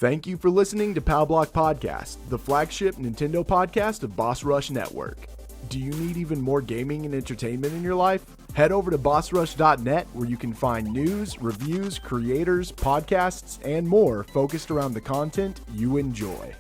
Thank you for listening to Pow Block Podcast, the flagship Nintendo podcast of Boss Rush Network. Do you need even more gaming and entertainment in your life? Head over to bossrush.net where you can find news, reviews, creators, podcasts, and more focused around the content you enjoy.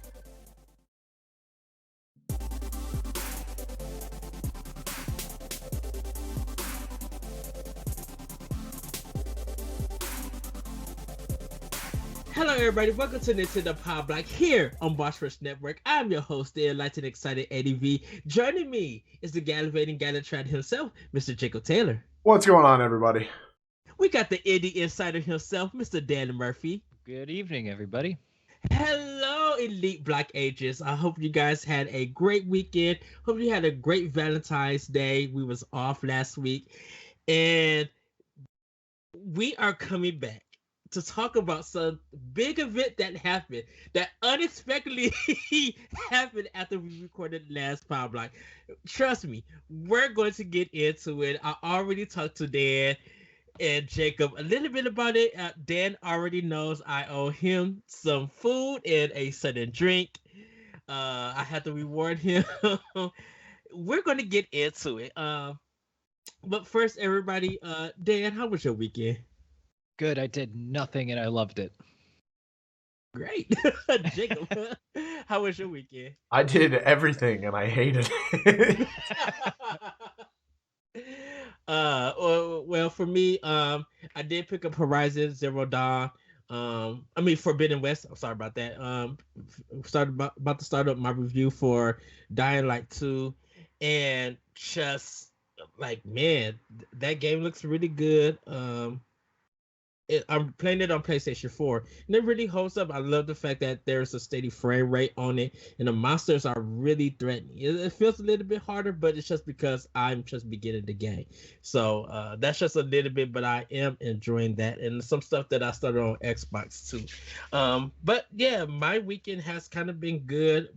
Hello everybody, welcome to Nintendo Pow Block here on Boss Rush Network. I'm your host, the enlightened, excited Eddie V. Joining me is the gallivanting Gallatron himself, Mr. Jacob Taylor. What's going on, everybody? We got the indie insider himself, Mr. Dan Murphy. Good evening, everybody. Hello, Elite Block Agents. I hope you guys had a great weekend. Hope you had a great Valentine's Day. We was off last week. And we are coming back to talk about some big event that happened, that unexpectedly happened after we recorded last Power Block. Trust me, we're going to get into it. I already talked to Dan and Jacob a little bit about it. Dan already knows I owe him some food and a sudden drink. I had to reward him. We're going to get into it. But first, everybody, Dan, how was your weekend? Good. I did nothing and I loved it. Great. Jacob, how was your weekend? I did everything and I hated it. Well, for me, I did pick up Horizon Zero Dawn. Forbidden West. I'm sorry about that. About to start up my review for Dying Light 2, and just like, man, that game looks really good. I'm playing it on PlayStation 4, and it really holds up. I love the fact that there's a steady frame rate on it, and the monsters are really threatening. It feels a little bit harder, but it's just because I'm just beginning the game. So that's just a little bit, but I am enjoying that, and some stuff that I started on Xbox too. But yeah, my weekend has kind of been good.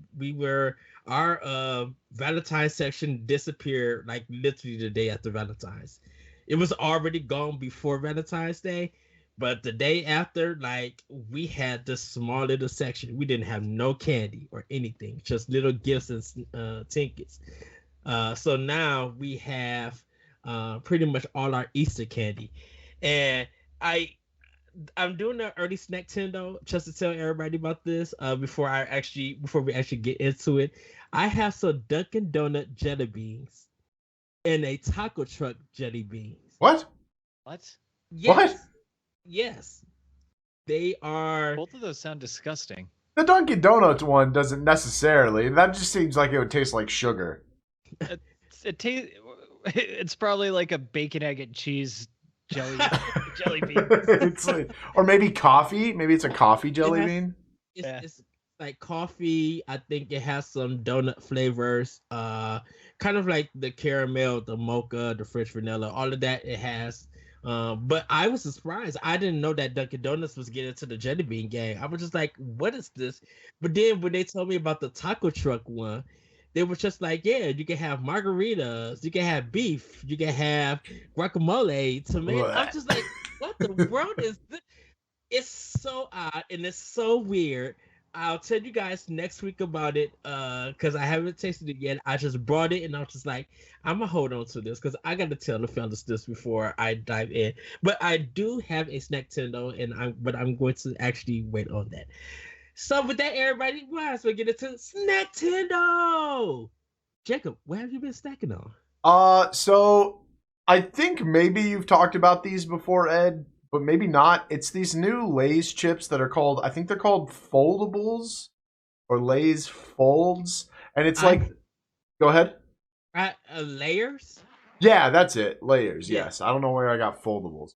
Our Valentine's section disappeared like literally the day after Valentine's. It was already gone before Valentine's Day. But the day after, like, we had this small little section. We didn't have no candy or anything, just little gifts and trinkets. So now we have pretty much all our Easter candy. And I'm doing an early Snacktendo just to tell everybody about this before we actually get into it. I have some Dunkin' Donut jelly beans and a taco truck jelly beans. What? Yes. What? Yes, they are. Both of those sound disgusting. The Dunkin' Donuts one doesn't necessarily. That just seems like it would taste like sugar. It's probably like a bacon, egg, and cheese jelly bean. It's like, or maybe coffee. Maybe it's a coffee jelly bean. It's like coffee. I think it has some donut flavors. Kind of like the caramel, the mocha, the French vanilla. All of that it has. But I was surprised. I didn't know that Dunkin' Donuts was getting into the jelly bean game. I was just like, what is this? But then when they told me about the taco truck one, they were just like, yeah, you can have margaritas, you can have beef, you can have guacamole, tomato. I'm just like, what the world is this? It's so odd and it's so weird. I'll tell you guys next week about it because I haven't tasted it yet. I just brought it and I was just like, I'm going to hold on to this because I got to tell the fellas this before I dive in. But I do have a Snacktendo, but I'm going to actually wait on that. So with that, everybody, we might as well get into Snacktendo. Jacob, what have you been snacking on? So I think maybe you've talked about these before, Ed. But maybe not. It's these new Lay's chips that are called, I think they're called Foldables or Lay's Folds. And it's like, go ahead. Layers? Yeah, that's it. Layers, yes. I don't know where I got Foldables.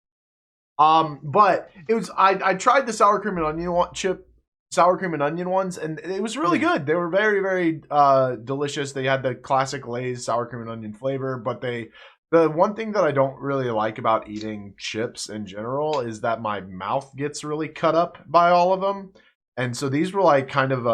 But it was, I tried the sour cream and onion ones, and it was really good. They were very, very delicious. They had the classic Lay's sour cream and onion flavor, but the one thing that I don't really like about eating chips in general is that my mouth gets really cut up by all of them. And so these were like kind of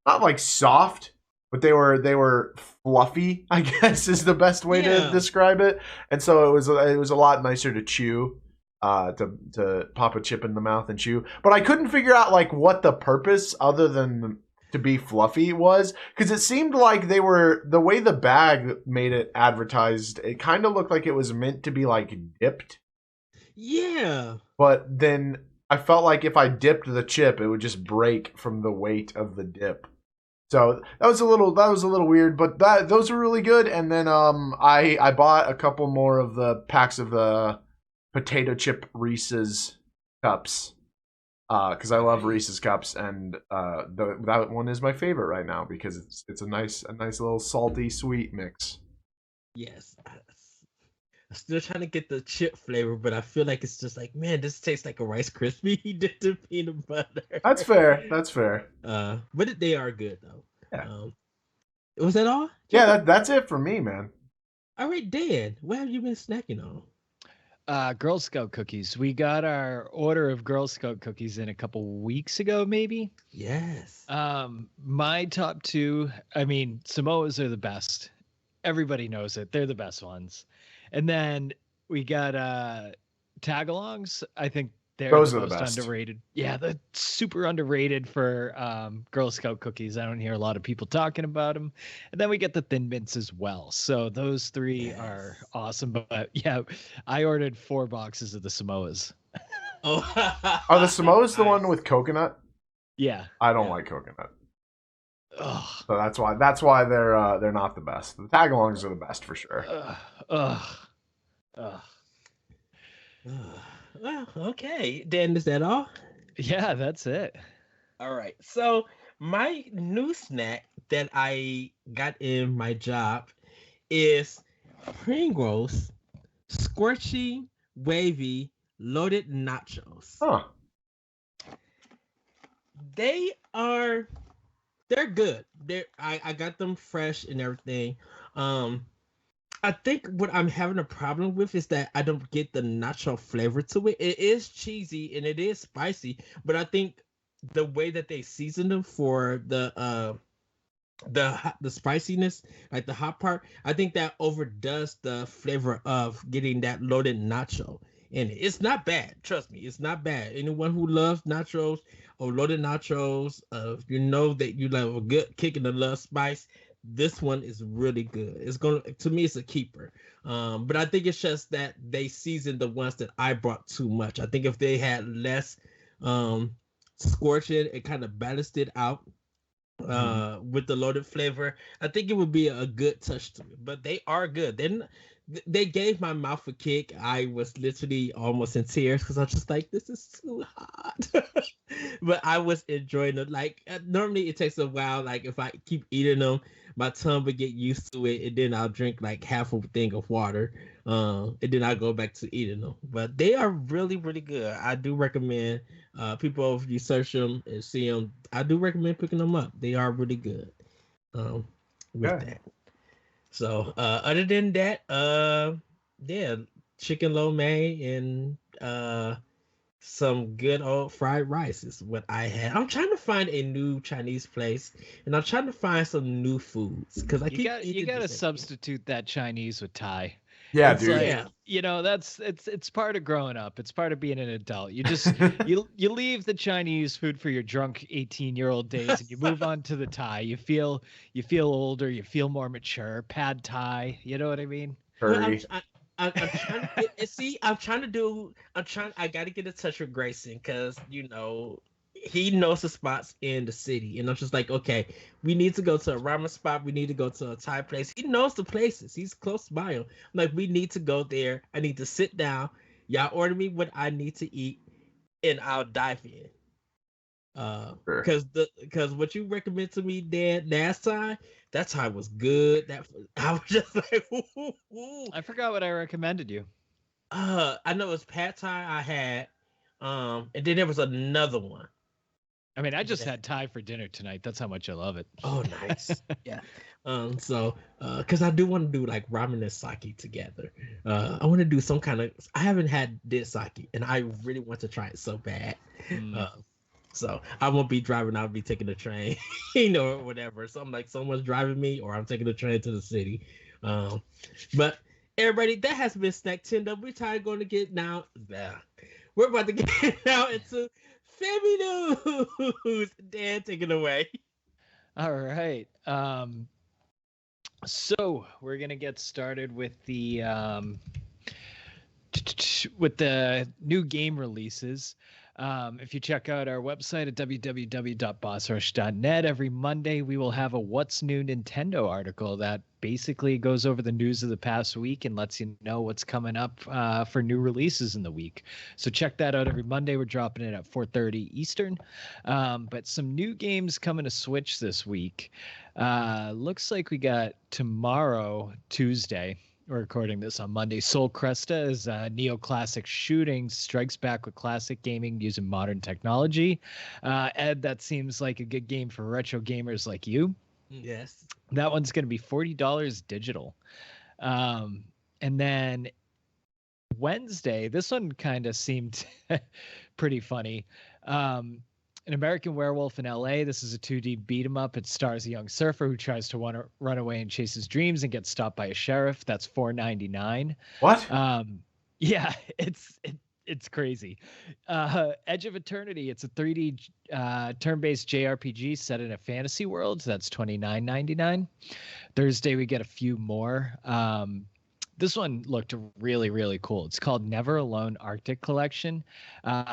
not like soft, but they were fluffy, I guess is the best way to describe it. And so it was a lot nicer to chew. to pop a chip in the mouth and chew. But I couldn't figure out like what the purpose other than to be fluffy was, because it seemed like they were, the way the bag made it advertised, it kind of looked like it was meant to be like dipped. Yeah. But then I felt like if I dipped the chip, it would just break from the weight of the dip. So that was a little weird, but those were really good. And then I bought a couple more of the packs of the potato chip Reese's cups. Because I love Reese's cups, and that one is my favorite right now because it's a nice little salty sweet mix. Yes. I'm still trying to get the chip flavor, but I feel like it's just like, man, this tastes like a Rice Krispie dipped in peanut butter. That's fair. That's fair. But they are good though. Yeah. Was that all? Yeah, that's it for me, man. All right, Dan, what have you been snacking on? Girl Scout cookies. We got our order of Girl Scout cookies in a couple weeks ago, maybe. Yes. My top two, I mean, Samoas are the best. Everybody knows it. They're the best ones. And then we got Tagalongs. I think those are the most underrated. Yeah, they're super underrated for Girl Scout cookies. I don't hear a lot of people talking about them. And then we get the Thin Mints as well. So those three are awesome. But yeah, I ordered 4 boxes of the Samoas. Oh, are the Samoas the one with coconut? Yeah, I don't like coconut. Ugh. So that's why they're not the best. The Tagalongs are the best for sure. Well, okay. Dan, is that all? Yeah, that's it. All right. So my new snack that I got in my job is Pringles Scorching Wavy Loaded Nachos. Huh. They're good. I got them fresh and everything. I think what I'm having a problem with is that I don't get the nacho flavor to it. It is cheesy and it is spicy, but I think the way that they season them for the spiciness, like the hot part, I think that overdoes the flavor of getting that loaded nacho in it. It's not bad. Trust me, it's not bad. Anyone who loves nachos or loaded nachos, you know that you love a good kick and a love spice. This one is really good. To me, it's a keeper. But I think it's just that they seasoned the ones that I brought too much. I think if they had less scorching, it kind of balanced it out with the loaded flavor. I think it would be a good touch to it. But they are good. They gave my mouth a kick. I was literally almost in tears because I was just like, this is too hot. But I was enjoying it. Like, normally it takes a while. Like, if I keep eating them, my tongue would get used to it, and then I'll drink like half a thing of water, and then I'll go back to eating them. But they are really, really good. I do recommend people, if you search them and see them, I do recommend picking them up. They are really good with that. So other than that, yeah, chicken lo mein and some good old fried rice is what I had. I'm trying to find a new Chinese place, and I'm trying to find some new foods because you gotta substitute that Chinese with Thai. Yeah, it's dude. Like, you know, it's part of growing up. It's part of being an adult. You just you leave the Chinese food for your drunk 18-year-old days, and you move on to the Thai. You feel older. You feel more mature. Pad Thai. You know what I mean? Curry. I'm trying to see. I got to get in touch with Grayson because he knows the spots in the city, and I'm just like, okay, we need to go to a ramen spot. We need to go to a Thai place. He knows the places. He's close by him. I'm like, we need to go there. I need to sit down. Y'all order me what I need to eat, and I'll dive in. Because what you recommended to me, Dan, last time, that time was good. I was just like, ooh. I forgot what I recommended you. I know it was pad Thai I had, and then there was another one. I mean, I just had Thai for dinner tonight. That's how much I love it. Oh, nice. Yeah. So, because I do want to do like ramen and sake together. I want to do some kind of. I haven't had this sake, and I really want to try it so bad. So I won't be driving. I'll be taking the train, or whatever. So I'm like, someone's driving me, or I'm taking the train to the city. But Everybody, that has been Snacktendo. We're tired going to get now. Nah. We're about to get now into Faminews. Dan, take it away. All right. So we're gonna get started with the new game releases. If you check out our website at www.bossrush.net, every Monday we will have a What's New Nintendo article that basically goes over the news of the past week and lets you know what's coming up for new releases in the week. So check that out every Monday. We're dropping it at 4:30 Eastern. But some new games coming to Switch this week. Looks like we got tomorrow, Tuesday. We're recording this on Monday. Soul Cresta is neoclassic shooting, strikes back with classic gaming using modern technology. Ed, that seems like a good game for retro gamers like you. Yes. That one's going to be $40 digital. And then Wednesday, this one kind of seemed pretty funny. An American Werewolf in LA. This is a 2D beat 'em up. It stars a young surfer who tries to run away and chase his dreams and gets stopped by a sheriff. That's $4.99. What? Yeah, it's crazy. Edge of Eternity. It's a 3D turn-based JRPG set in a fantasy world. That's $29.99. Thursday we get a few more. This one looked really, really cool. It's called Never Alone Arctic Collection.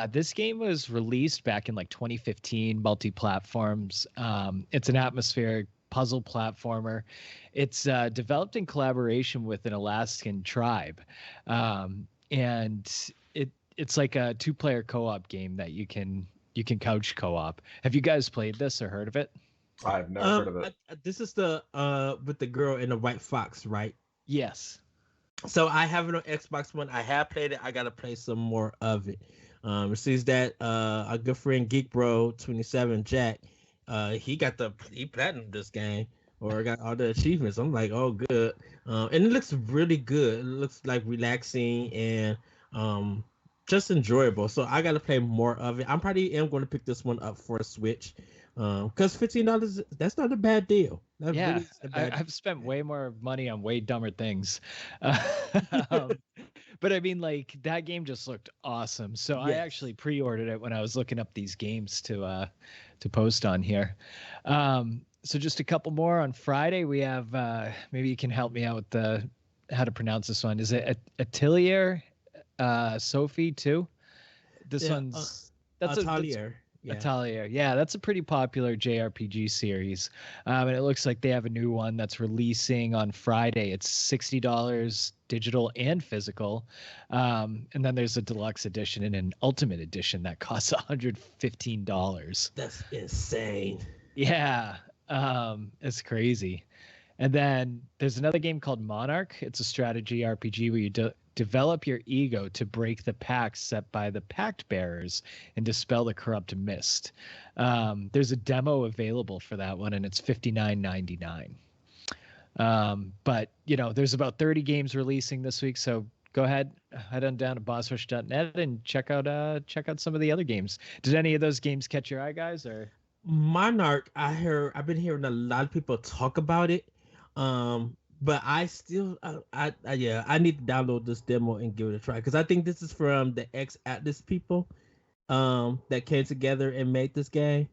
This game was released back in like 2015, multi-platforms. It's an atmospheric puzzle platformer. It's developed in collaboration with an Alaskan tribe. And it's like a 2-player co-op game that you can couch co-op. Have you guys played this or heard of it? I've never heard of it. This is the with the girl in the white fox, right? Yes. So I have it on Xbox One. I have played it. I gotta play some more of it. It sees that our good friend Geek Bro 27 Jack, he platinumed this game or got all the achievements. I'm like, oh good. And it looks really good. It looks like relaxing and just enjoyable. So I gotta play more of it. I'm probably am going to pick this one up for a Switch. Because $15, that's not a bad deal. That Yeah, really isn't a bad I've spent way more money on way dumber things. But I mean, like, that game just looked awesome. So I Yes. actually pre-ordered it when I was looking up these games to post on here. So just a couple more on Friday. We have maybe you can help me out with how to pronounce this one. Is it Atelier Sophie too? This Yeah, one's Atelier. Yeah. Atelier. Yeah, that's a pretty popular JRPG series. And it looks like they have a new one that's releasing on Friday. It's $60 digital and physical. And then there's a deluxe edition and an ultimate edition that costs $115. That's insane. Yeah, it's crazy. And then there's another game called Monarch. It's a strategy RPG where you develop your ego to break the pact set by the pact bearers and dispel the corrupt mist. There's a demo available for that one, and it's $59.99. But there's about 30 games releasing this week, so go ahead, head on down to bossrush.net and check out some of the other games. Did any of those games catch your eye, guys? Or Monarch, I've been hearing a lot of people talk about it. But I still, I need to download this demo and give it a try because I think this is from the X Atlas people, that came together and made this game.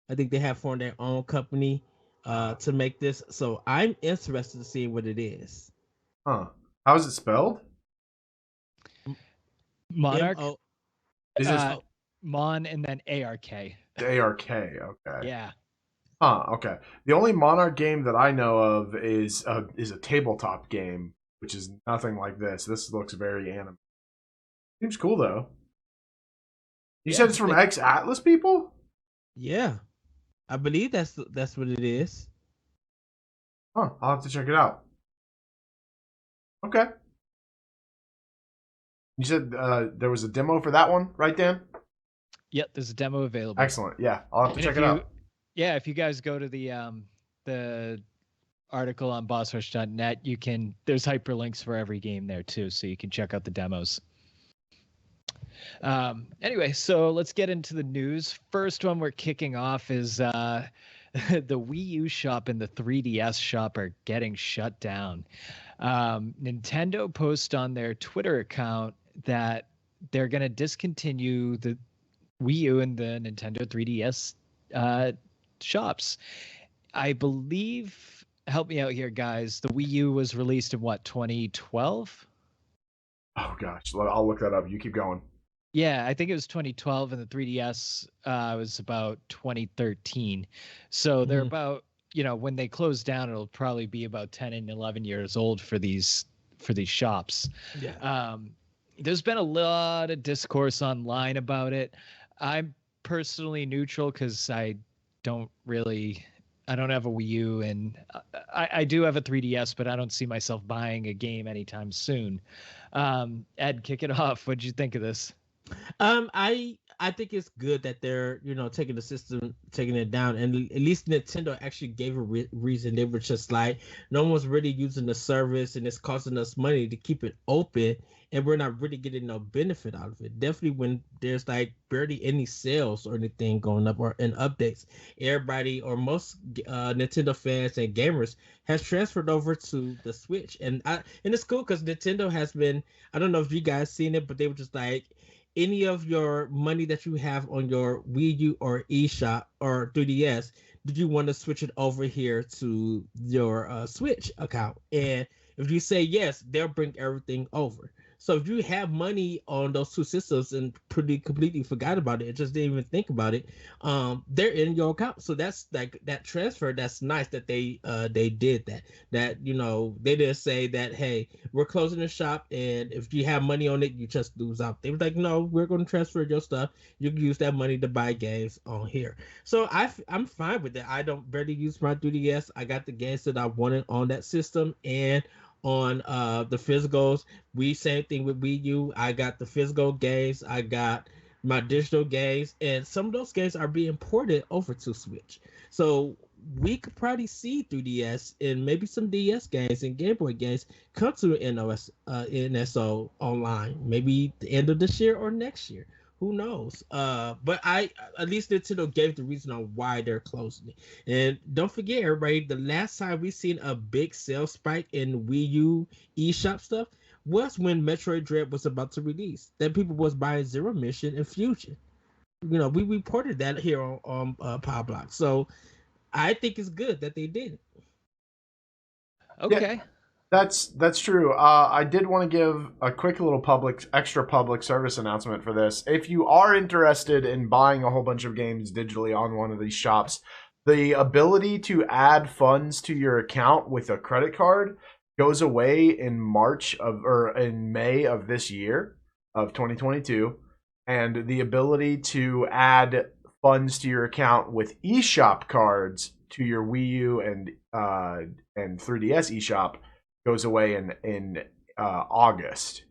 I think they have formed their own company, to make this. So I'm interested to see what it is. Huh? How is it spelled? Monarch? Is it Mon and then ARK. ARK? Okay. Yeah. Huh, okay. The only Monarch game that I know of is a tabletop game, which is nothing like this. This looks very anime. Seems cool though. You said it's from X Atlas people? Yeah, I believe that's what it is. Huh, I'll have to check it out. Okay. You said there was a demo for that one, right, Dan? Yep, there's a demo available. Excellent. Yeah, I'll have to check it out. Yeah, if you guys go to the article on bossrush.net, there's hyperlinks for every game there too, so you can check out the demos. Anyway, so let's get into the news. First one we're kicking off is the Wii U shop and the 3DS shop are getting shut down. Nintendo posts on their Twitter account that they're going to discontinue the Wii U and the Nintendo 3DS shops. I believe, help me out here, guys. The Wii U was released in what, 2012? Oh gosh, I'll look that up. You keep going. Yeah, I think it was 2012, and the 3DS was about 2013. So they're about, when they close down, it'll probably be about 10 and 11 years old for these shops. Yeah. There's been a lot of discourse online about it. I'm personally neutral because I don't have a Wii U, and I do have a 3DS, but I don't see myself buying a game anytime soon. Ed, kick it off. What'd you think of this? I think it's good that they're taking the system, taking it down, and at least Nintendo actually gave a reason. They were just like, no one's really using the service, and it's costing us money to keep it open, and we're not really getting no benefit out of it. Definitely when there's like barely any sales or anything going up or in updates, everybody or most Nintendo fans and gamers has transferred over to the Switch, and it's cool because Nintendo has been. I don't know if you guys seen it, but they were just like, any of your money that you have on your Wii U or eShop or 3DS, did you want to switch it over here to your Switch account? And if you say yes, they'll bring everything over. So if you have money on those two systems and completely forgot about it, just didn't even think about it, they're in your account. So that's like that transfer. That's nice that they did that. That they didn't say that, hey, we're closing the shop, and if you have money on it, you just lose out. They were like, no, we're going to transfer your stuff. You can use that money to buy games on here. So I'm fine with that. I don't barely use my 3DS. I got the games that I wanted on that system, and on the physicals. Same thing with Wii U. I got the physical games. I got my digital games, and some of those games are being ported over to Switch. So we could probably see 3DS and maybe some DS games and Game Boy games come to NSO online, maybe the end of this year or next year. Who knows? But at least Nintendo gave the reason on why they're closing it. And don't forget, everybody, the last time we seen a big sales spike in Wii U eShop stuff was when Metroid Dread was about to release. That people was buying Zero Mission and Fusion. We reported that here on Pow Block. So I think it's good that they did it. Okay. Yeah. That's true. I did want to give a quick little extra public service announcement for this. If you are interested in buying a whole bunch of games digitally on one of these shops, the ability to add funds to your account with a credit card goes away in May of this year of 2022, and the ability to add funds to your account with eShop cards to your Wii U and 3DS eShop goes away in August.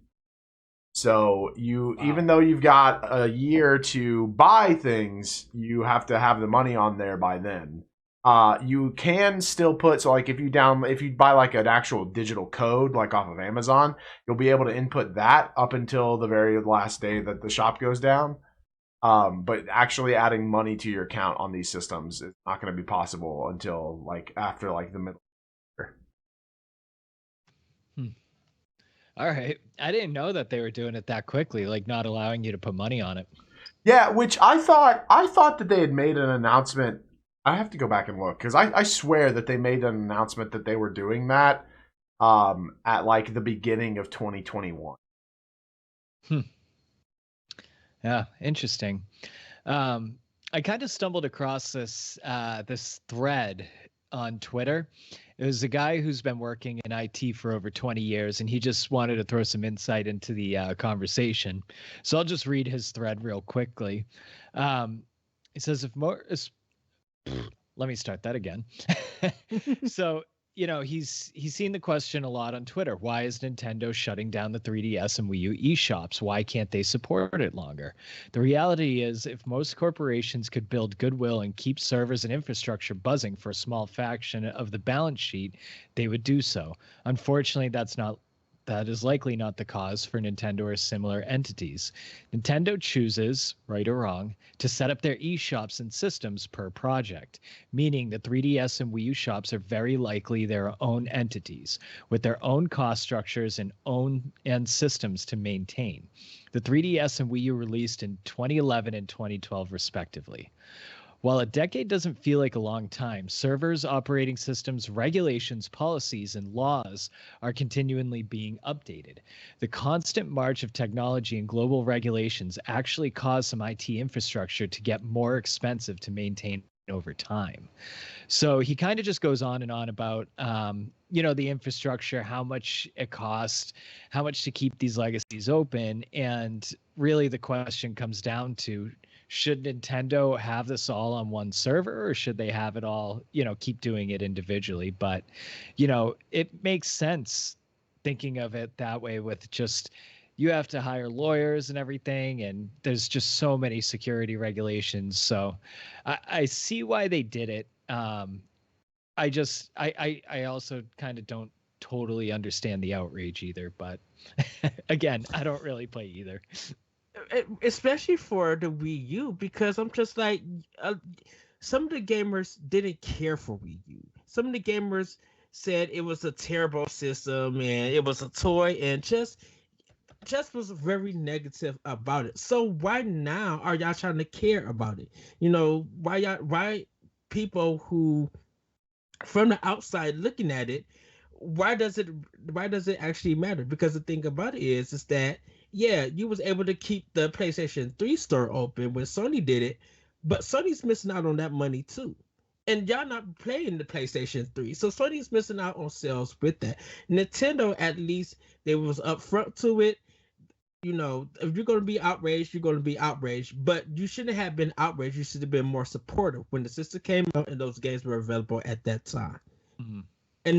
So even though you've got a year to buy things, you have to have the money on there by then. You can still put, so like if you buy like an actual digital code like off of Amazon, you'll be able to input that up until the very last day that the shop goes down. But actually adding money to your account on these systems is not going to be possible until like after like the middle. All right. I didn't know that they were doing it that quickly, like not allowing you to put money on it. Yeah, which I thought that they had made an announcement. I have to go back and look because I swear that they made an announcement that they were doing that at like the beginning of 2021. Yeah, interesting. I kind of stumbled across this thread on Twitter. It was a guy who's been working in IT for over 20 years, and he just wanted to throw some insight into the conversation. So I'll just read his thread real quickly. He says, let me start that again. So, he's seen the question a lot on Twitter. Why is Nintendo shutting down the 3DS and Wii U eShops? Why can't they support it longer? The reality is, if most corporations could build goodwill and keep servers and infrastructure buzzing for a small fraction of the balance sheet, they would do so. Unfortunately, that's not that is likely not the cause for Nintendo or similar entities. Nintendo chooses, right or wrong, to set up their eShops and systems per project, meaning the 3DS and Wii U shops are very likely their own entities, with their own cost structures and systems to maintain. The 3DS and Wii U released in 2011 and 2012, respectively. While a decade doesn't feel like a long time, servers, operating systems, regulations, policies, and laws are continually being updated. The constant march of technology and global regulations actually cause some IT infrastructure to get more expensive to maintain over time. So he kind of just goes on and on about, the infrastructure, how much it costs, how much to keep these legacies open. And really the question comes down to, should Nintendo have this all on one server, or should they have it all, keep doing it individually? But, it makes sense thinking of it that way, with just, you have to hire lawyers and everything, and there's just so many security regulations. So I see why they did it. I also kind of don't totally understand the outrage either, but again, I don't really play either. Especially for the Wii U, because I'm just like, some of the gamers didn't care for Wii U. Some of the gamers said it was a terrible system and it was a toy, and just was very negative about it. So why now are y'all trying to care about it? Why people who from the outside looking at it, why does it actually matter? Because the thing about it is that, yeah, you was able to keep the PlayStation 3 store open when Sony did it, but Sony's missing out on that money too. And y'all not playing the PlayStation 3. So Sony's missing out on sales with that. Nintendo, at least, they was upfront to it. If you're going to be outraged, you're going to be outraged. But you shouldn't have been outraged. You should have been more supportive when the system came out and those games were available at that time. Mm-hmm. And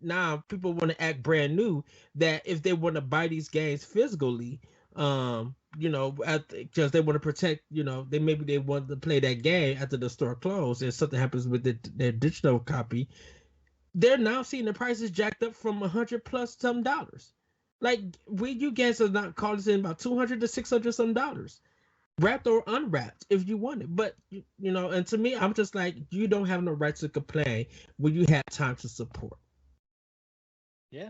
now people want to act brand new, that if they want to buy these games physically, because they want to protect, they want to play that game after the store closed and something happens with their digital copy, they're now seeing the prices jacked up from $100 plus some dollars. Like, Wii U games are not costing about $200 to $600 some dollars, wrapped or unwrapped, if you want it. But and to me, I'm just like, you don't have no right to complain when you have time to support. Yeah.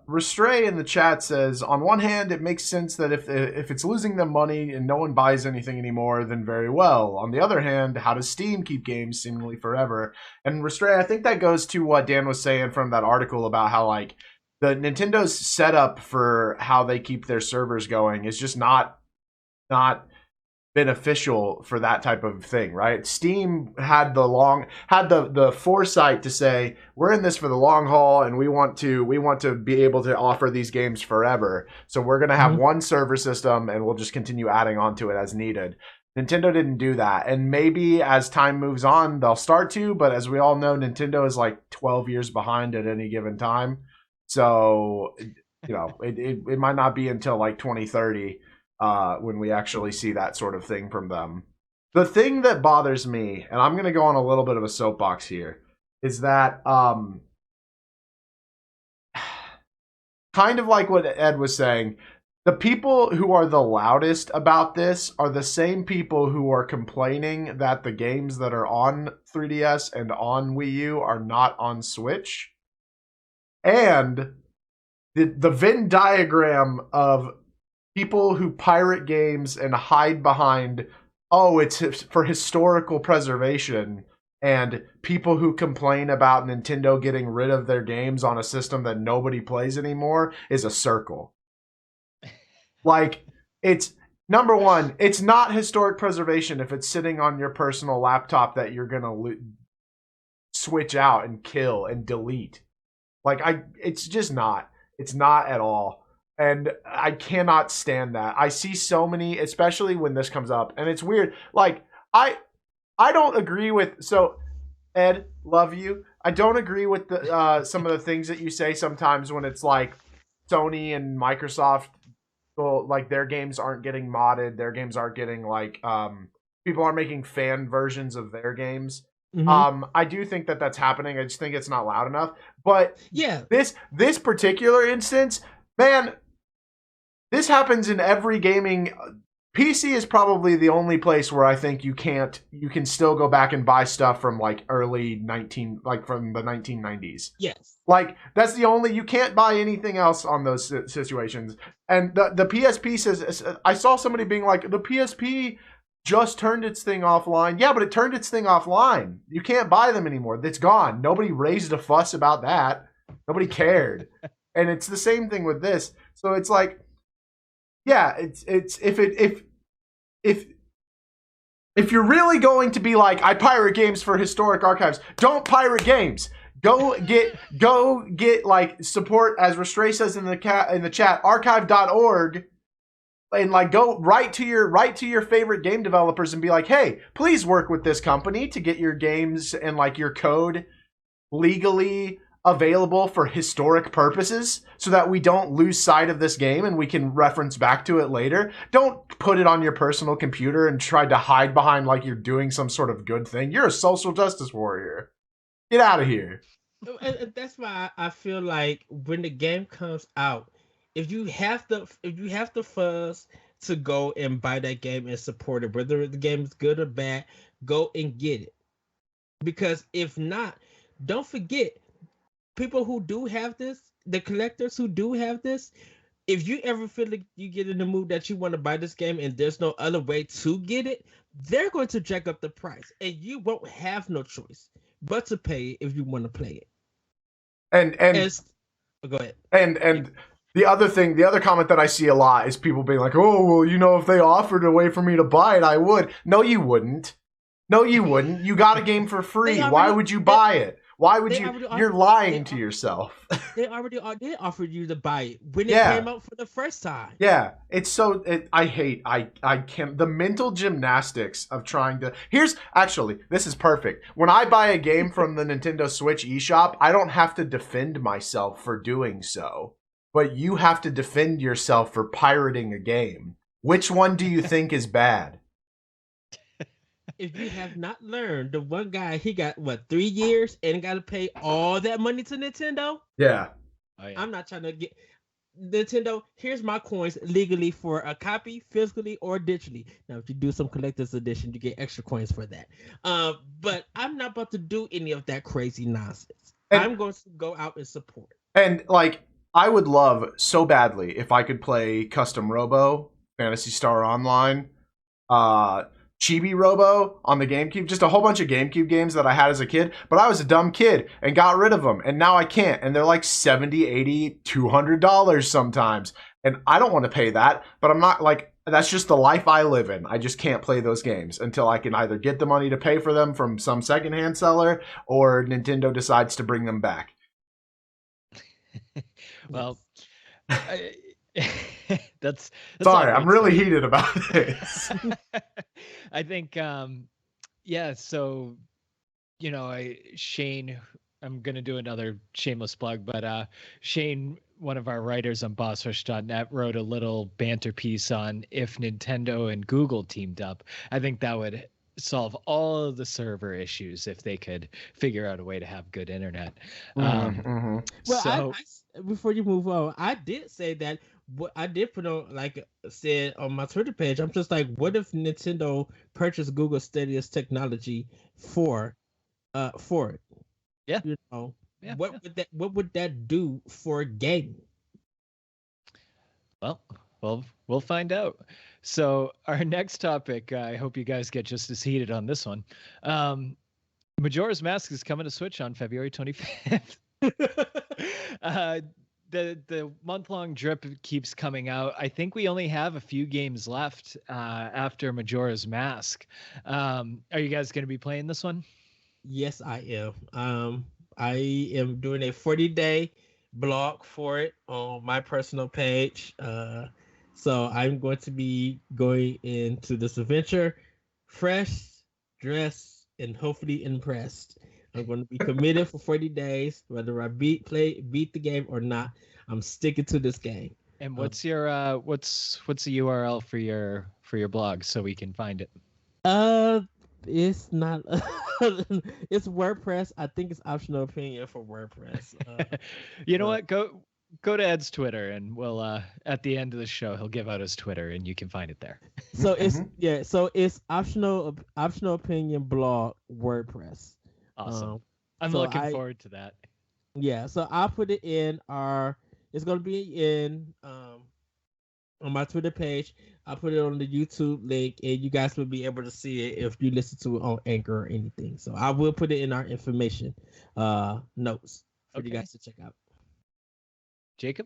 Restray in the chat says, on one hand, it makes sense that if it's losing them money and no one buys anything anymore, then very well. On the other hand, how does Steam keep games seemingly forever? And Restray, I think that goes to what Dan was saying from that article about how, like, the Nintendo's setup for how they keep their servers going is just not beneficial for that type of thing, right? Steam had the foresight to say, we're in this for the long haul and we want to be able to offer these games forever. So we're going to have one server system and we'll just continue adding onto it as needed. Nintendo didn't do that. And maybe as time moves on, they'll start to, but as we all know, Nintendo is like 12 years behind at any given time. So, it might not be until like 2030 when we actually see that sort of thing from them. The thing that bothers me, and I'm going to go on a little bit of a soapbox here, is that kind of like what Ed was saying, the people who are the loudest about this are the same people who are complaining that the games that are on 3DS and on Wii U are not on Switch. And the Venn diagram of people who pirate games and hide behind, it's for historical preservation, and people who complain about Nintendo getting rid of their games on a system that nobody plays anymore is a circle. Like, it's, number one, it's not historic preservation if it's sitting on your personal laptop that you're going to switch out and kill and delete. Like, it's just not. It's not at all. And I cannot stand that. I see so many, especially when this comes up, and it's weird. Like, I don't agree with, so Ed, love you. I don't agree with the some of the things that you say sometimes when it's like Sony and Microsoft, well, like, their games aren't getting modded, their games aren't getting, like, people aren't making fan versions of their games. I do think that that's happening. I just think it's not loud enough. But Yeah. this particular instance, man, this happens in every gaming. PC is probably the only place where I think you can still go back and buy stuff from like from the 1990s. Yes. Like that's the only, you can't buy anything else on those situations. And the PSP says, I saw somebody being like, the PSP just turned its thing offline. Yeah, but it turned its thing offline. You can't buy them anymore. It's gone. Nobody raised a fuss about that. Nobody cared. And it's the same thing with this. So it's like, yeah, it's if you're really going to be like, I pirate games for historic archives, don't pirate games. Go get like support, as Restray says in the chat, archive.org, and like go write to your favorite game developers and be like, hey, please work with this company to get your games and like your code legally available for historic purposes so that we don't lose sight of this game and we can reference back to it later. Don't put it on your personal computer and try to hide behind like you're doing some sort of good thing. You're a social justice warrior. Get out of here. And that's why I feel like when the game comes out, if you have the funds to go and buy that game and support it, whether the game is good or bad, go and get it. Because if not, don't forget, people who do have this, the collectors who do have this, if you ever feel like you get in the mood that you want to buy this game and there's no other way to get it, they're going to jack up the price and you won't have no choice but to pay it if you want to play it. And go ahead. And the other comment that I see a lot is people being like, oh, well, you know, if they offered a way for me to buy it, I would. No, you wouldn't. You got a game for free. Why would you buy it? Why would you? You're lying to yourself. They already did offer you to buy it when it came out for the first time. Yeah, it's so. I can't. The mental gymnastics of trying to. This is perfect. When I buy a game from the Nintendo Switch eShop, I don't have to defend myself for doing so, but you have to defend yourself for pirating a game. Which one do you think is bad? If you have not learned, the one guy, he got 3 years and got to pay all that money to Nintendo. Yeah. Oh, yeah. I'm not trying to get Nintendo. Here's my coins legally for a copy, physically or digitally. Now, if you do some collector's edition, you get extra coins for that. But I'm not about to do any of that crazy nonsense. I'm going to go out and support. And like, I would love so badly if I could play Custom Robo, Phantasy Star Online, Chibi Robo on the GameCube, just a whole bunch of GameCube games that I had as a kid, but I was a dumb kid and got rid of them, and now I can't, and they're like $70, $80, $200 sometimes, and I don't want to pay that, but I'm not like, that's just the life I live in. I just can't play those games until I can either get the money to pay for them from some secondhand seller or Nintendo decides to bring them back. Well, that's sorry, I'm really heated about this. I think so Shane, I'm gonna do another shameless plug, but Shane, one of our writers on BossRush.net, wrote a little banter piece on if Nintendo and Google teamed up. I think that would solve all of the server issues if they could figure out a way to have good internet. Well, so, before you move on, I did say that. What I did put on, like I said on my Twitter page, I'm just like, what if Nintendo purchased Google Stadia's technology for it? Yeah. Yeah, what would that do for gaming? Well, we'll find out. So our next topic, I hope you guys get just as heated on this one. Majora's Mask is coming to Switch on February 25th. The month-long drip keeps coming out. I think we only have a few games left after Majora's Mask. Are you guys going to be playing this one? Yes, I am. I am doing a 40-day blog for it on my personal page. So I'm going to be going into this adventure fresh, dressed, and hopefully impressed. I'm going to be committed for 40 days, whether I beat the game or not. I'm sticking to this game. And what's your what's the URL for your blog so we can find it? It's not. It's WordPress. I think it's optional opinion for WordPress. You know but- what? Go to Ed's Twitter, and we'll at the end of the show he'll give out his Twitter, and you can find it there. So it's Mhm. yeah. So it's optional opinion blog Awesome. WordPress. I'm so looking I- forward to that. Yeah. So I'll put it in our. It's gonna be in on my Twitter page. I'll put it on the YouTube link, and you guys will be able to see it if you listen to it on Anchor or anything. So I will put it in our information notes for you Okay. guys to check out. Jacob?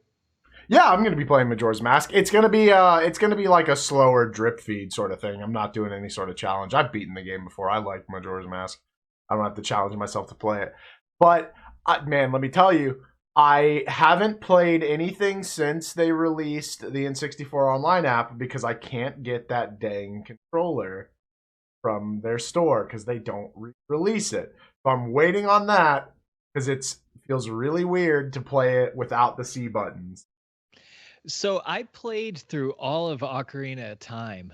Yeah, I'm gonna be playing Majora's Mask. It's gonna be like a slower drip feed sort of thing. I'm not doing any sort of challenge. I've beaten the game before. I like Majora's Mask. I don't have to challenge myself to play it. But man, let me tell you, I haven't played anything since they released the N64 Online app because I can't get that dang controller from their store because they don't release it. So I'm waiting on that because it feels really weird to play it without the C buttons. So I played through all of Ocarina of Time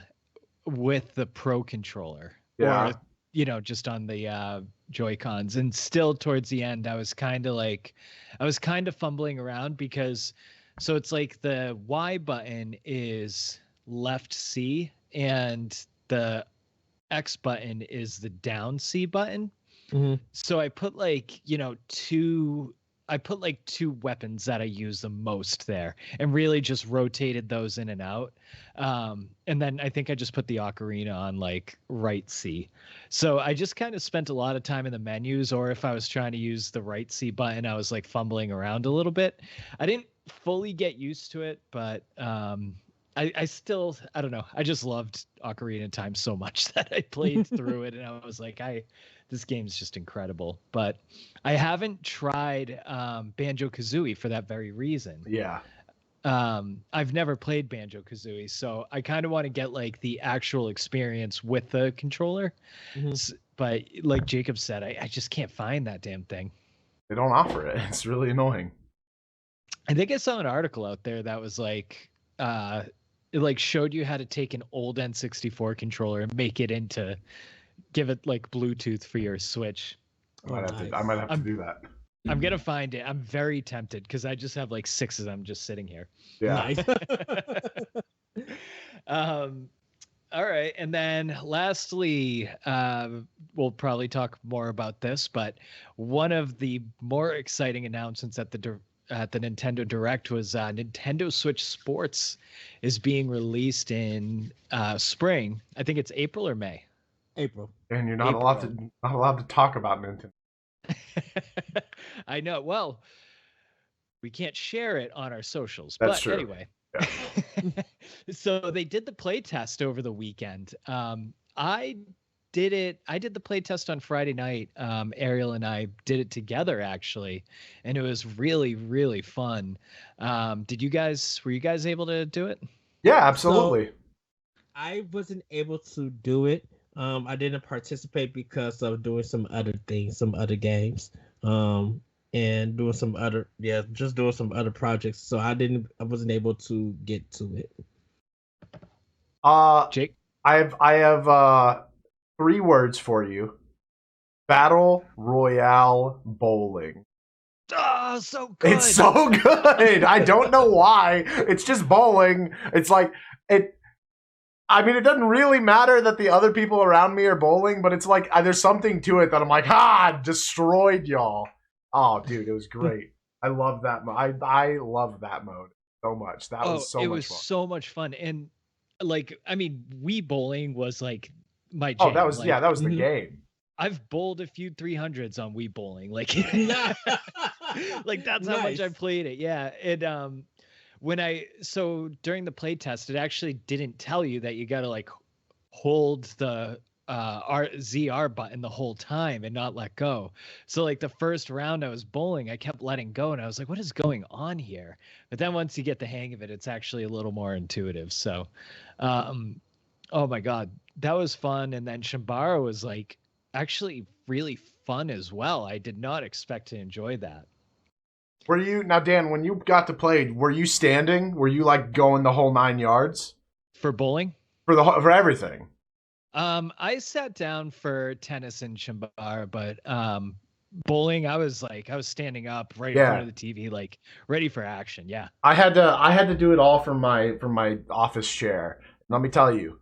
with the Pro controller. Yeah. Or, just on the Joy-Cons. And still towards the end, I was kind of fumbling around because, so it's like the Y button is left C and the X button is the down C button. Mhm. So I put two weapons that I use the most there and really just rotated those in and out. And then I think I just put the ocarina on like right C. So I just kind of spent a lot of time in the menus, or if I was trying to use the right C button, I was like fumbling around a little bit. I didn't fully get used to it, but I still, I don't know. I just loved Ocarina of Time so much that I played through it and I was like, this game's just incredible. But I haven't tried Banjo-Kazooie for that very reason. Yeah. I've never played Banjo-Kazooie, so I kind of want to get like the actual experience with the controller. Mhm. But like Jacob said, I just can't find that damn thing. They don't offer it. It's really annoying. I think I saw an article out there that was like, it like showed you how to take an old N64 controller and make it into, give it like Bluetooth for your Switch. I might have to do that. I'm gonna find it. I'm very tempted because I just have like 6 of them just sitting here. Yeah. Nice. All right, and then lastly, we'll probably talk more about this, but one of the more exciting announcements at the Nintendo Direct was Nintendo Switch Sports is being released in spring. I think it's April or May. April. And you're not allowed to talk about Nintendo. I know. Well, we can't share it on our socials. That's but true. Anyway. Yeah. So they did the play test over the weekend. I did the play test on Friday night. Ariel and I did it together actually, and it was really, really fun. Were you guys able to do it? Yeah, absolutely. I wasn't able to do it. I didn't participate because of doing some other things, some other games, and doing some other projects. So I wasn't able to get to it. Jake? I have 3 words for you. Battle Royale bowling. Oh, so good. It's so good. I don't know why. It's just bowling. It's like it. I mean, it doesn't really matter that the other people around me are bowling, but it's like there's something to it that I'm like, destroyed y'all. Oh, dude, it was great. I love that mode. I love that mode so much. That was so much fun. It was so much fun, and like, I mean, Wii bowling was like my jam. Oh, that was that was the game. I've bowled a few 300s on Wii bowling, like, like that's how much I played it. Yeah, and so during the play test, it actually didn't tell you that you got to like hold the ZR button the whole time and not let go. So like the first round I was bowling, I kept letting go and I was like, what is going on here? But then once you get the hang of it, it's actually a little more intuitive. So, oh my God, that was fun. And then Shambara was like actually really fun as well. I did not expect to enjoy that. Were you now, Dan? When you got to play, were you standing? Were you like going the whole 9 yards For bowling? for everything? I sat down for tennis and Shimbar, but bowling, I was standing up right in front Yeah. of the TV, like ready for action. Yeah. I had to do it all from my office chair. Let me tell you,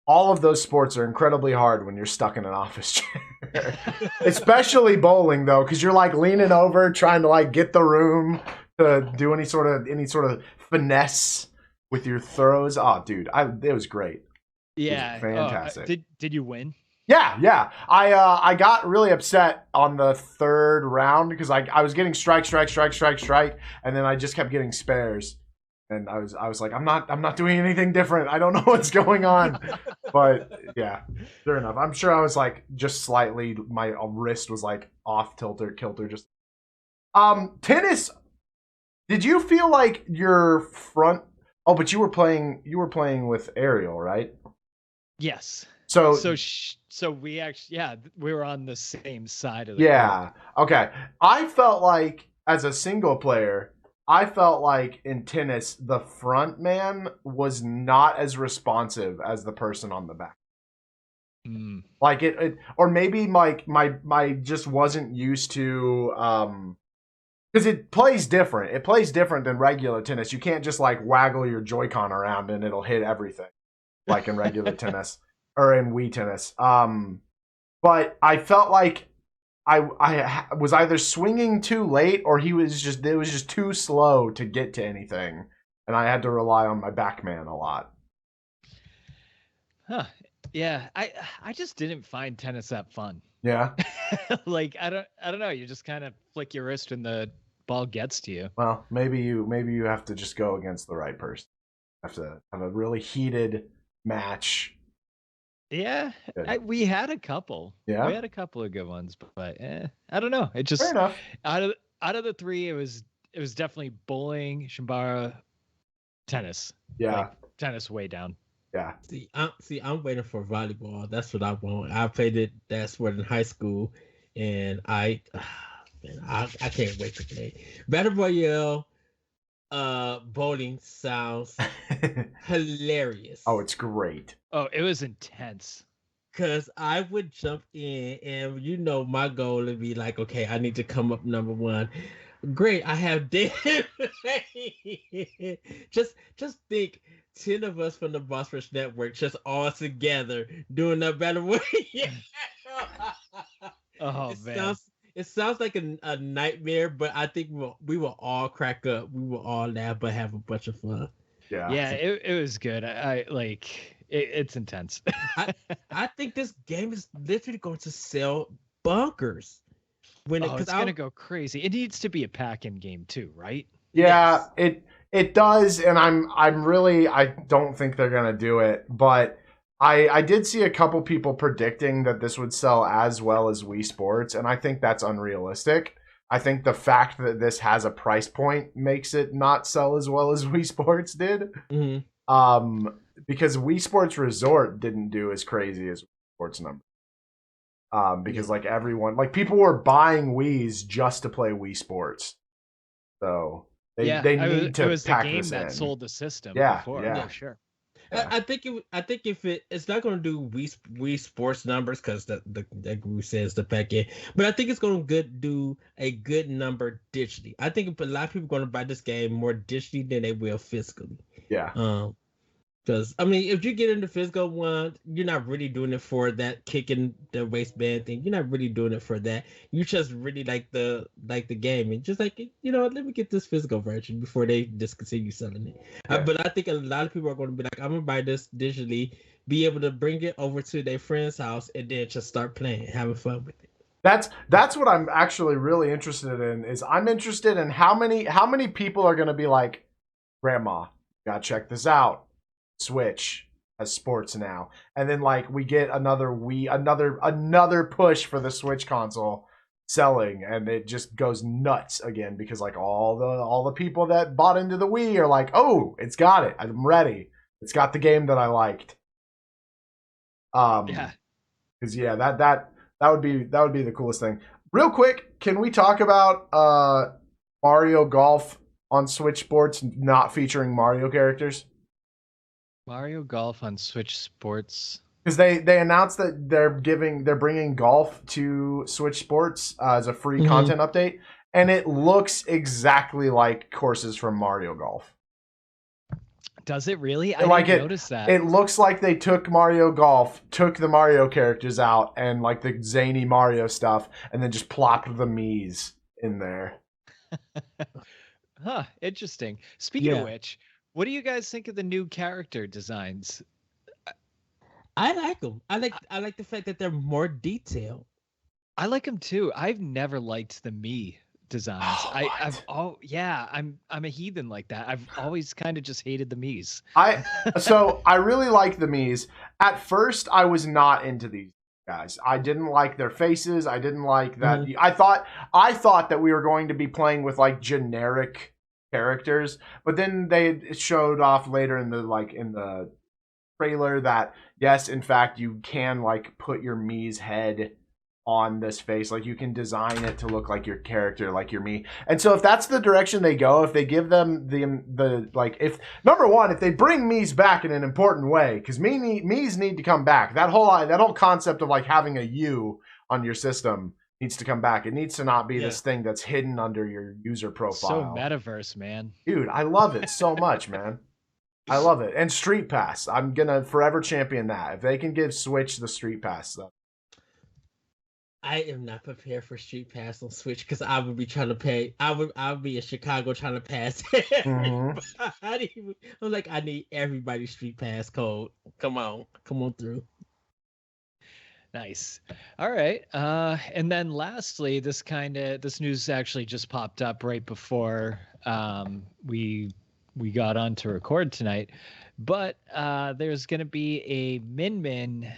all of those sports are incredibly hard when you're stuck in an office chair. Especially bowling though, because you're like leaning over trying to like get the room to do any sort of finesse with your throws. Oh, dude, it was great. Yeah. It was fantastic. Did you win? Yeah. I got really upset on the third round because I was getting strike, and then I just kept getting spares. And I was like, I'm not doing anything different. I don't know what's going on. But yeah, sure enough. I'm sure I was like just slightly, my wrist was like off kilter just tennis. Did you feel like your front but you were playing with Ariel, right? Yes. So we actually, we were on the same side of the yeah. Court. Okay. I felt like as a single player, I felt like in tennis, the front man was not as responsive as the person on the back. Mm. Like it or maybe my just wasn't used to because it plays different. It plays different than regular tennis. You can't just like waggle your Joy-Con around and it'll hit everything like in regular tennis or in Wii tennis. But I felt like I was either swinging too late or it was just too slow to get to anything, and I had to rely on my backman a lot. Huh. Yeah, I just didn't find tennis that fun. Yeah. Like I don't know. You just kind of flick your wrist and the ball gets to you. Well, maybe you have to just go against the right person. Have to have a really heated match. Yeah, we had a couple. Yeah, we had a couple of good ones, but I don't know. It just fair enough. Out of the three, it was definitely bowling, Shambara, tennis. Yeah, like, tennis way down. Yeah. I'm waiting for volleyball. That's what I want. I played it that sport in high school, and I can't wait to play Battle Royale. Bowling sounds hilarious. Oh, it's great. Oh, it was intense. Cause I would jump in, and my goal would be like, okay, I need to come up number one. Great, I have dead. just think, 10 of us from the Boss Rush Network just all together doing that battle royale. Oh man. It sounds like a nightmare, but I think we will all crack up. We will all laugh, but have a bunch of fun. Yeah, it was good. I like it's intense. I think this game is literally going to sell bunkers. It's gonna go crazy. It needs to be a pack-in game too, right? Yeah, yes. It does, and I don't think they're gonna do it, but I did see a couple people predicting that this would sell as well as Wii Sports, and I think that's unrealistic. I think the fact that this has a price point makes it not sell as well as Wii Sports did. Mm-hmm. Because Wii Sports Resort didn't do as crazy as Wii Sports number. Because like everyone, like people were buying Wiis just to play Wii Sports, so they need to it was pack the game this that in. sold the system. Yeah, before, yeah. For sure. Yeah. I think if it's not going to do Wii Sports numbers because the group says the pack in, but I think it's going to do a good number digitally. I think a lot of people are going to buy this game more digitally than they will physically. Yeah. Because if you get into physical one, you're not really doing it for that kicking the waistband thing. You're not really doing it for that. You just really like the game and just like let me get this physical version before they discontinue selling it. Yeah. But I think a lot of people are going to be like, I'm gonna buy this digitally, be able to bring it over to their friend's house, and then just start playing, having fun with it. That's what I'm actually really interested in. Is I'm interested in how many people are going to be like, Grandma, gotta check this out. Switch has sports now, and then like we get another push for the Switch console selling, and it just goes nuts again because like all the people that bought into the Wii are like, oh, it's got it, I'm ready, it's got the game that I liked. Yeah, because that would be the coolest thing. Real quick, can we talk about Mario Golf on Switch Sports not featuring Mario characters? Mario Golf on Switch Sports. Because they announced that they're bringing golf to Switch Sports as a free content update, and it looks exactly like courses from Mario Golf. Does it really? I didn't notice that. It looks like they took Mario Golf, took the Mario characters out, and like the zany Mario stuff, and then just plopped the Miis in there. Huh, interesting. Speaking of which, what do you guys think of the new character designs? I like them. I like the fact that they're more detailed. I like them too. I've never liked the Mii designs. I'm a heathen like that. I've always kind of just hated the Miis. I really like the Miis. At first, I was not into these guys. I didn't like their faces. I didn't like that. I thought that we were going to be playing with like generic characters, but then they showed off later in the trailer that yes, in fact, you can like put your Mii's head on this face, like you can design it to look like your character, like your Mii. And so if that's the direction they go, if they give them the like, if number one, if they bring Mii's back in an important way, because Mii's need to come back. That whole concept of like having a U on your system needs to come back. It needs to not be this thing that's hidden under your user profile. So metaverse, man. Dude, I love it so much, man. I love it. And Street Pass. I'm gonna forever champion that. If they can give Switch the Street Pass stuff. I am not prepared for Street Pass on Switch because I would be trying to pay. I would be in Chicago trying to pass everybody. I'm like, I need everybody's Street Pass code. Come on through. Nice. All right. And then lastly, this news actually just popped up right before we got on to record tonight. But there's going to be a Min.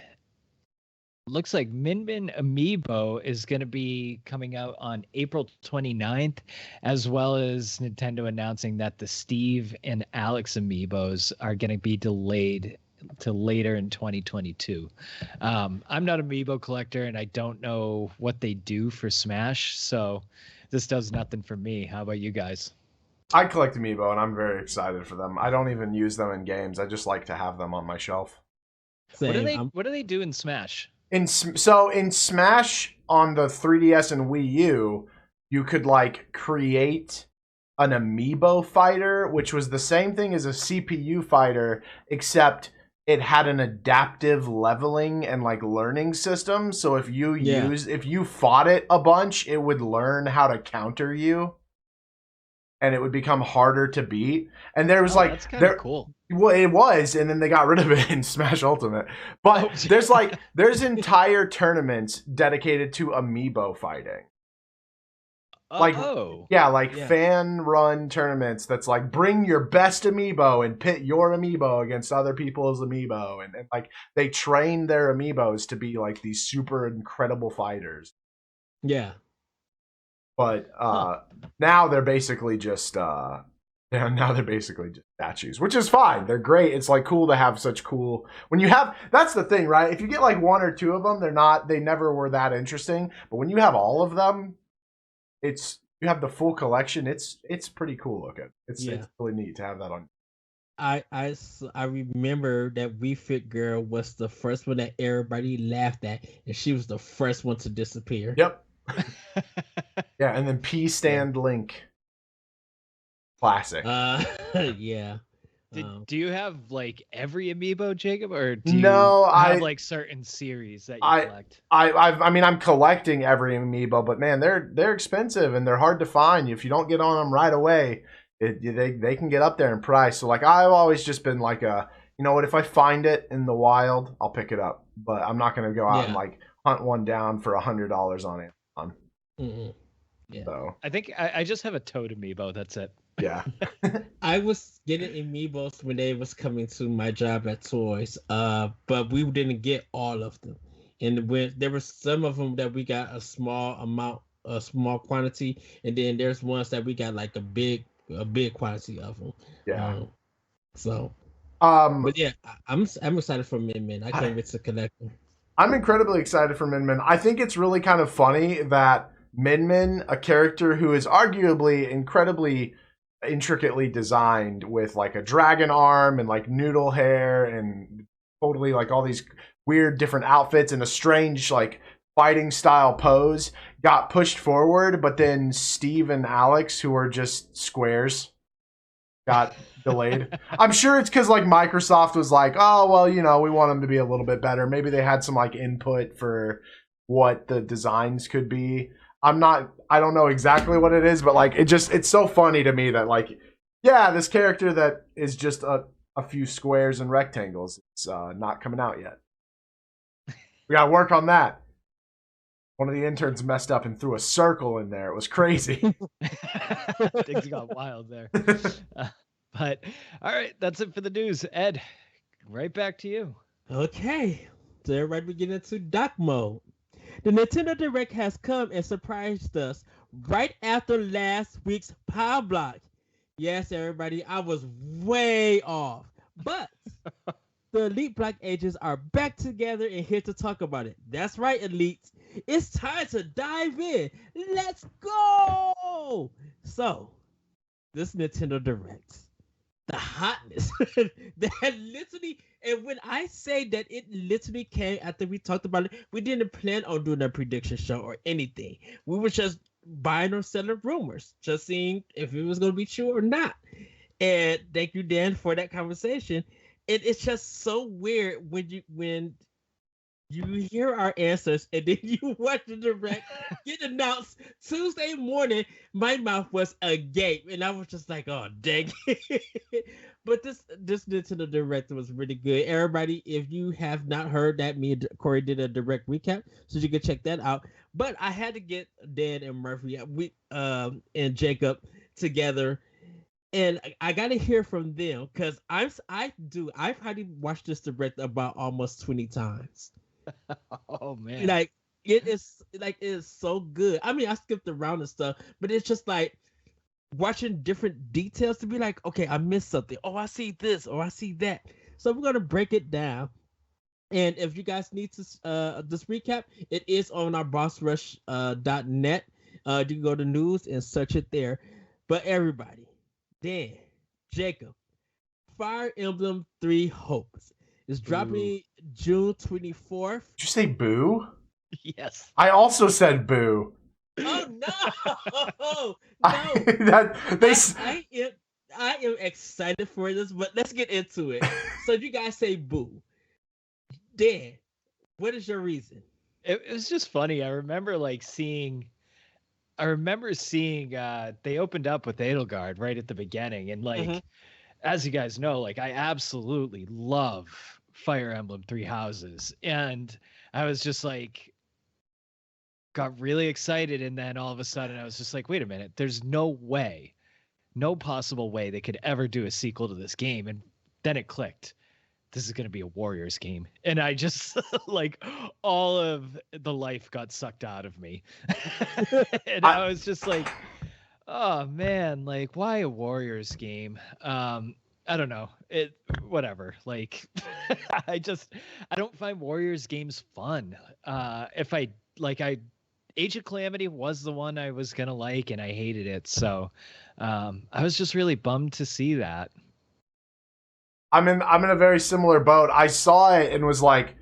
Looks like Min Amiibo is going to be coming out on April 29th, as well as Nintendo announcing that the Steve and Alex Amiibos are going to be delayed to later in 2022. I'm not an Amiibo collector, and I don't know what they do for Smash, so this does nothing for me. How about you guys? I collect Amiibo, and I'm very excited for them. I don't even use them in games. I just like to have them on my shelf. Same. What do they do in Smash? In Smash on the 3DS and Wii U, you could like create an amiibo fighter, which was the same thing as a CPU fighter, except it had an adaptive leveling and like learning system. So if you fought it a bunch, it would learn how to counter you, and it would become harder to beat. And there was that's kind of cool. Well, it was, and then they got rid of it in Smash Ultimate. But there's entire tournaments dedicated to amiibo fighting. Fan run tournaments that's like bring your best amiibo and pit your amiibo against other people's amiibo, and like they train their amiibos to be like these super incredible fighters. Yeah. But now they're basically just statues, which is fine. They're great. It's like cool to have such cool. That's the thing, right? If you get like one or two of them, they never were that interesting. But when you have all of them, you have the full collection. It's pretty cool looking. It's really neat to have that on. I remember that Wii Fit Girl was the first one that everybody laughed at, and she was the first one to disappear. Yep. Yeah, and then P stand Link. Classic. Yeah. Do you have like every amiibo, Jacob, or do you have like certain series that you collect? I'm collecting every amiibo, but man, they're expensive and they're hard to find. If you don't get on them right away, they can get up there in price. So like I've always just been like you know what, if I find it in the wild, I'll pick it up. But I'm not gonna go out and like hunt one down for $100 on Amazon. Mm-hmm. Yeah. So I think I just have a Toad amiibo. That's it. Yeah. I was getting amiibos when they was coming to my job at Toys, but we didn't get all of them. And when there were some of them that we got a small quantity, and then there's ones that we got like a big quantity of them. Yeah. But yeah, I'm excited for Min. I can't wait to collect them. I'm incredibly excited for Min. I think it's really kind of funny that Min, a character who is arguably incredibly intricately designed with like a dragon arm and like noodle hair and totally like all these weird different outfits and a strange like fighting style pose got pushed forward, but then Steve and Alex, who are just squares, got delayed. I'm sure it's because like Microsoft was like, oh well, you know, we want them to be a little bit better. Maybe they had some like input for what the designs could be. I don't know exactly what it is, but like it's so funny to me that like, yeah, this character that is just a few squares and rectangles, it's not coming out yet. We gotta work on that. One of the interns messed up and threw a circle in there. It was crazy. Things got wild there. But all right, that's it for the news. Ed, right back to you. Okay, so everybody, we get into doc mode. The Nintendo Direct has come and surprised us right after last week's Pow Block. Yes, everybody, I was way off. But the Elite Block agents are back together and here to talk about it. That's right, Elites. It's time to dive in. Let's go! So, this Nintendo Direct, the hotness that literally, and when I say that it literally came after we talked about it, we didn't plan on doing a prediction show or anything. We were just buying or selling rumors, just seeing if it was going to be true or not. And thank you, Dan, for that conversation. It's just so weird when you hear our answers and then you watch the direct get announced Tuesday morning. My mouth was agape and I was just like, oh dang it. But this Nintendo Direct was really good. Everybody, if you have not heard that, me and Corey did a direct recap, so you can check that out. But I had to get Dan and Murphy and Jacob together. And I got to hear from them because I've probably watched this direct about almost 20 times. Oh man. Like it is so good. I mean, I skipped around and stuff, but it's just like watching different details to be like, okay, I missed something. Oh, I see this or I see that. So we're gonna break it down. And if you guys need to this recap, it is on our bossrush.net. You can go to news and search it there. But everybody, Dan, Jacob, Fire Emblem 3 Hopes is dropping June 24th. Did you say boo? Yes. I also said boo. Oh no! I am excited for this, but let's get into it. So you guys say boo. Dan, what is your reason? It was just funny. I remember seeing they opened up with Edelgard right at the beginning, and as you guys know, I absolutely love Fire Emblem Three Houses, and I was just got really excited, and then all of a sudden I was just like, wait a minute, there's no possible way they could ever do a sequel to this game. And then it clicked. This is going to be a Warriors game. And I just all of the life got sucked out of me. And I was just like, oh man, why a Warriors game? I don't know. Whatever. I don't find Warriors games fun. Age of Calamity was the one I was gonna like, and I hated it. So I was just really bummed to see that. I'm in a very similar boat. I saw it and was like,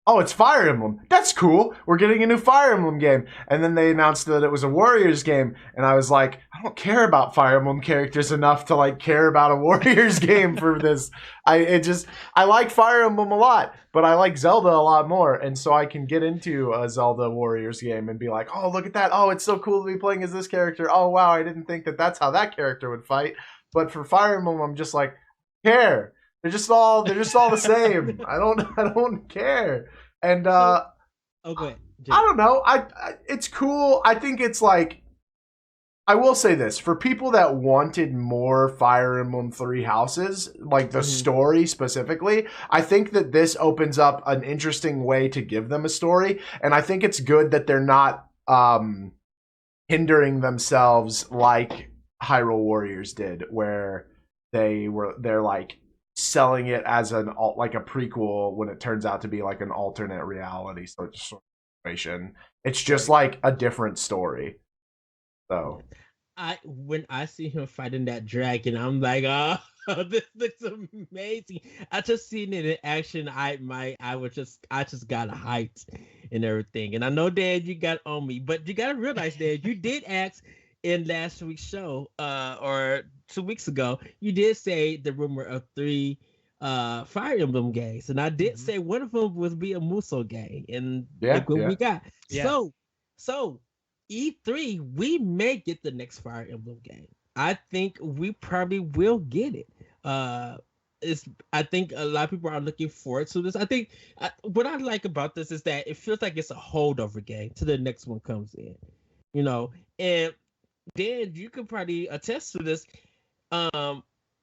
oh, it's Fire Emblem. That's cool. We're getting a new Fire Emblem game. And then they announced that it was a Warriors game. And I was like, I don't care about Fire Emblem characters enough to care about a Warriors game for this. I like Fire Emblem a lot, but I like Zelda a lot more. And so I can get into a Zelda Warriors game and be like, oh, look at that. Oh, it's so cool to be playing as this character. Oh, wow. I didn't think that that's how that character would fight. But for Fire Emblem, I'm just like, care. They're just all the same. I don't care. And okay. I don't know. It's cool. I think it's I will say this, for people that wanted more Fire Emblem Three Houses, the story specifically, I think that this opens up an interesting way to give them a story, and I think it's good that they're not hindering themselves like Hyrule Warriors did, where they're selling it as a prequel when it turns out to be an alternate reality sort of situation. It's just a different story. So when I see him fighting that dragon, I'm like, oh this looks amazing. I just seen it in action. I just got hyped and everything. And I know, Dad, you got on me, but you gotta realize, Dad, you did ask in last week's show, or 2 weeks ago, you did say the rumor of 3 Fire Emblem games, and I did say one of them would be a Muso game, and look what we got. Yeah. So E3, we may get the next Fire Emblem game. I think we probably will get it. I think a lot of people are looking forward to this. I think what I like about this is that it feels like it's a holdover game till the next one comes in, and Dan, you could probably attest to this.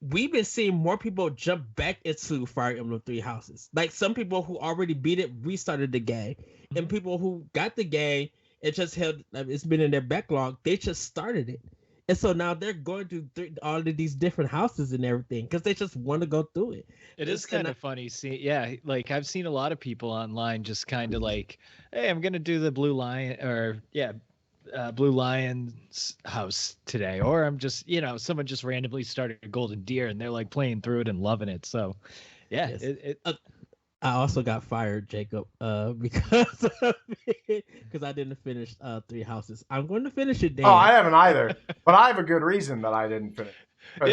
We've been seeing more people jump back into Fire Emblem Three Houses. Like some people who already beat it restarted the game, and people who got the game and just held it's been in their backlog. They just started it, and so now they're going to all of these different houses and everything because they just want to go through it. It is kind of funny. See, yeah, like I've seen a lot of people online just kind of like, hey, I'm gonna do the Blue Lion Blue Lion's house today, or I'm just someone just randomly started a Golden Deer and they're like playing through it and loving it. So yeah, yes. I also got fired, Jacob, because I didn't finish 3 Houses. I'm going to finish it, Dan. Oh, I haven't either, but I have a good reason that I didn't finish.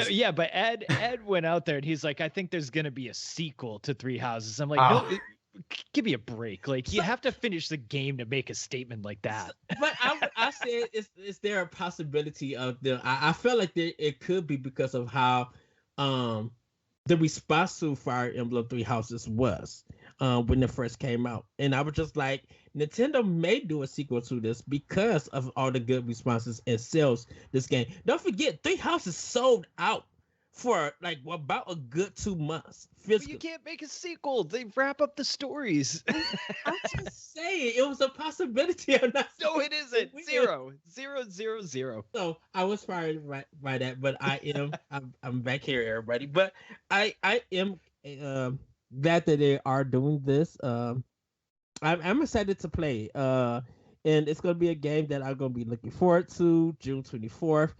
Yeah, but Ed went out there and he's like, I think there's gonna be a sequel to 3 Houses. I'm like, no, give me a break. Like you have to finish the game to make a statement like that. But I said, is there a possibility of them? I felt like it could be because of how the response to Fire Emblem Three Houses was when it first came out, and I was just like, Nintendo may do a sequel to this because of all the good responses and sales this game. Don't forget, Three Houses sold out for like about a good 2 months. But you can't make a sequel. They wrap up the stories. I'm just saying, it was a possibility. No, it isn't. 0, 0, 0, 0. So I was fired by that, but I'm back here, everybody. But I am glad that they are doing this. I'm excited to play. And it's gonna be a game that I'm gonna be looking forward to. June 24th.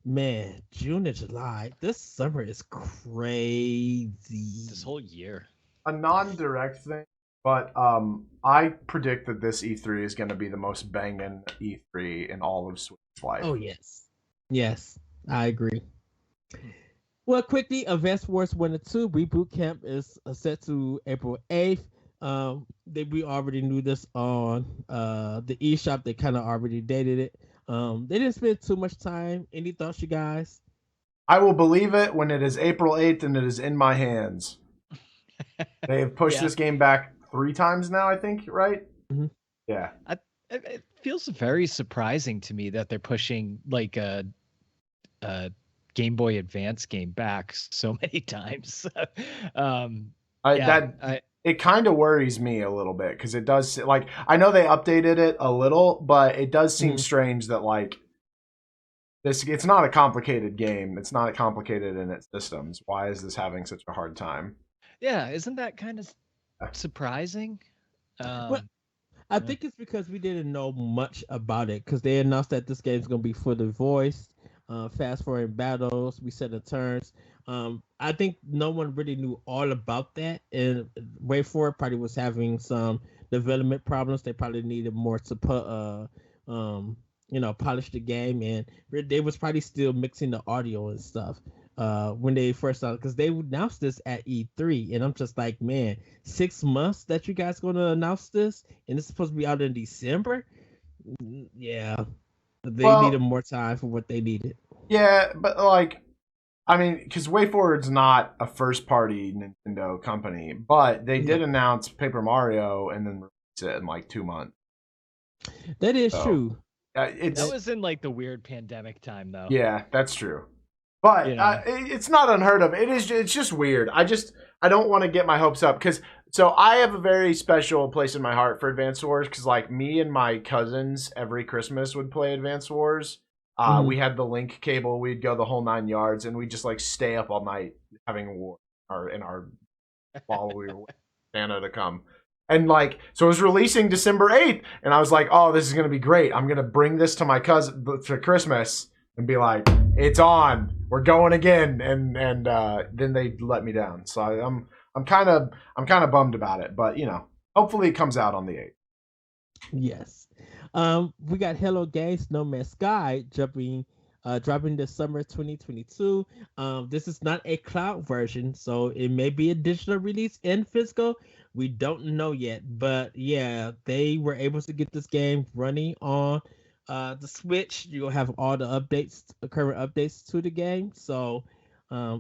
Man, June and July. This summer is crazy. This whole year. A non-direct thing, but I predict that this E3 is going to be the most banging E3 in all of Switch life. Oh yes, I agree. Well, quickly, Advance Wars 1 and 2 Reboot Camp is set to April 8th. We already knew this on the eShop. They kind of already dated it. They didn't spend too much time. Any thoughts, you guys? I will believe it when it is April 8th and it is in my hands. They have pushed this game back 3 times now, I think, right? Mm-hmm. Yeah. It feels very surprising to me that they're pushing like a Game Boy Advance game back so many times. It kind of worries me a little bit because it does, like, I know they updated it a little, but it does seem strange that, like, it's not a complicated game. It's not complicated in its systems. Why is this having such a hard time? Yeah, isn't that kind of surprising? Well, I think it's because we didn't know much about it because they announced that this game is going to be fully voiced, fast forward battles, we set the turns. I think no one really knew all about that, and Way Forward probably was having some development problems. They probably needed more to polish the game, and they was probably still mixing the audio and stuff when they first started, because they announced this at E3, and I'm just like, man, 6 months that you guys going to announce this, and it's supposed to be out in December. Yeah, they needed more time for what they needed. Yeah, but like, I mean, because WayForward's not a first-party Nintendo company, but they did announce Paper Mario and then release it in like 2 months. That is true. That was in like the weird pandemic time, though. Yeah, that's true. But it's not unheard of. It's just weird. I don't want to get my hopes up because I have a very special place in my heart for Advance Wars because like me and my cousins every Christmas would play Advance Wars. We had the link cable. We'd go the whole 9 yards, and we'd just like stay up all night having a war while we were waiting for Santa to come. And like, so it was releasing December 8th, and I was like, oh, this is gonna be great. I'm gonna bring this to my cousin for Christmas and be like, it's on. we're going again, and then they let me down. So I'm kind of bummed about it, but hopefully it comes out on the 8th. Yes. We got Hello Games No Man's Sky dropping this summer 2022. This is not a cloud version, so it may be a digital release and physical. We don't know yet, but yeah, they were able to get this game running on the Switch. You'll have all the current updates to the game. So,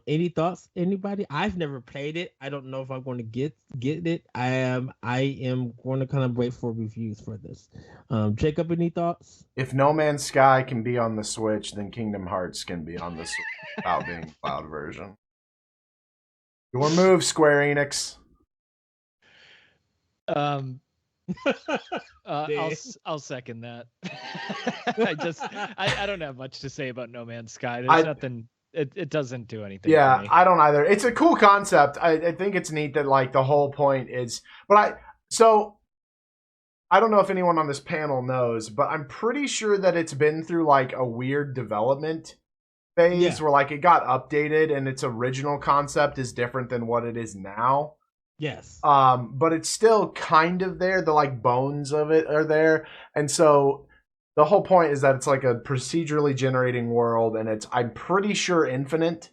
any thoughts, anybody? I've never played it. I don't know if I'm going to get it. I am going to kind of wait for reviews for this. Jacob, any thoughts? If No Man's Sky can be on the Switch, then Kingdom Hearts can be on the Switch without being cloud version. Your move, Square Enix. I'll second that. I don't have much to say about No Man's Sky. There's nothing. It doesn't do anything. Yeah, for me. I don't either. It's a cool concept. I think it's neat that like the whole point is. But I don't know if anyone on this panel knows, but I'm pretty sure that it's been through like a weird development phase where like it got updated and its original concept is different than what it is now. Yes. But it's still kind of there. The like bones of it are there. And so the whole point is that it's like a procedurally generating world, and I'm pretty sure infinite.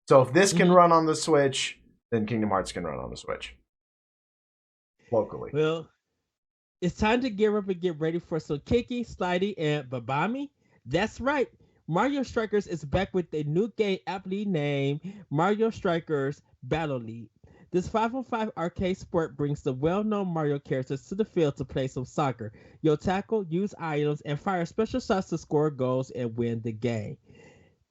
So if this can run on the Switch, then Kingdom Hearts can run on the Switch. Locally. Well, it's time to gear up and get ready for some Kiki, Slidey, and Babami. That's right. Mario Strikers is back with a new game aptly named Mario Strikers Battle League. This 5-on-5 arcade sport brings the well-known Mario characters to the field to play some soccer. You'll tackle, use items, and fire special shots to score goals and win the game.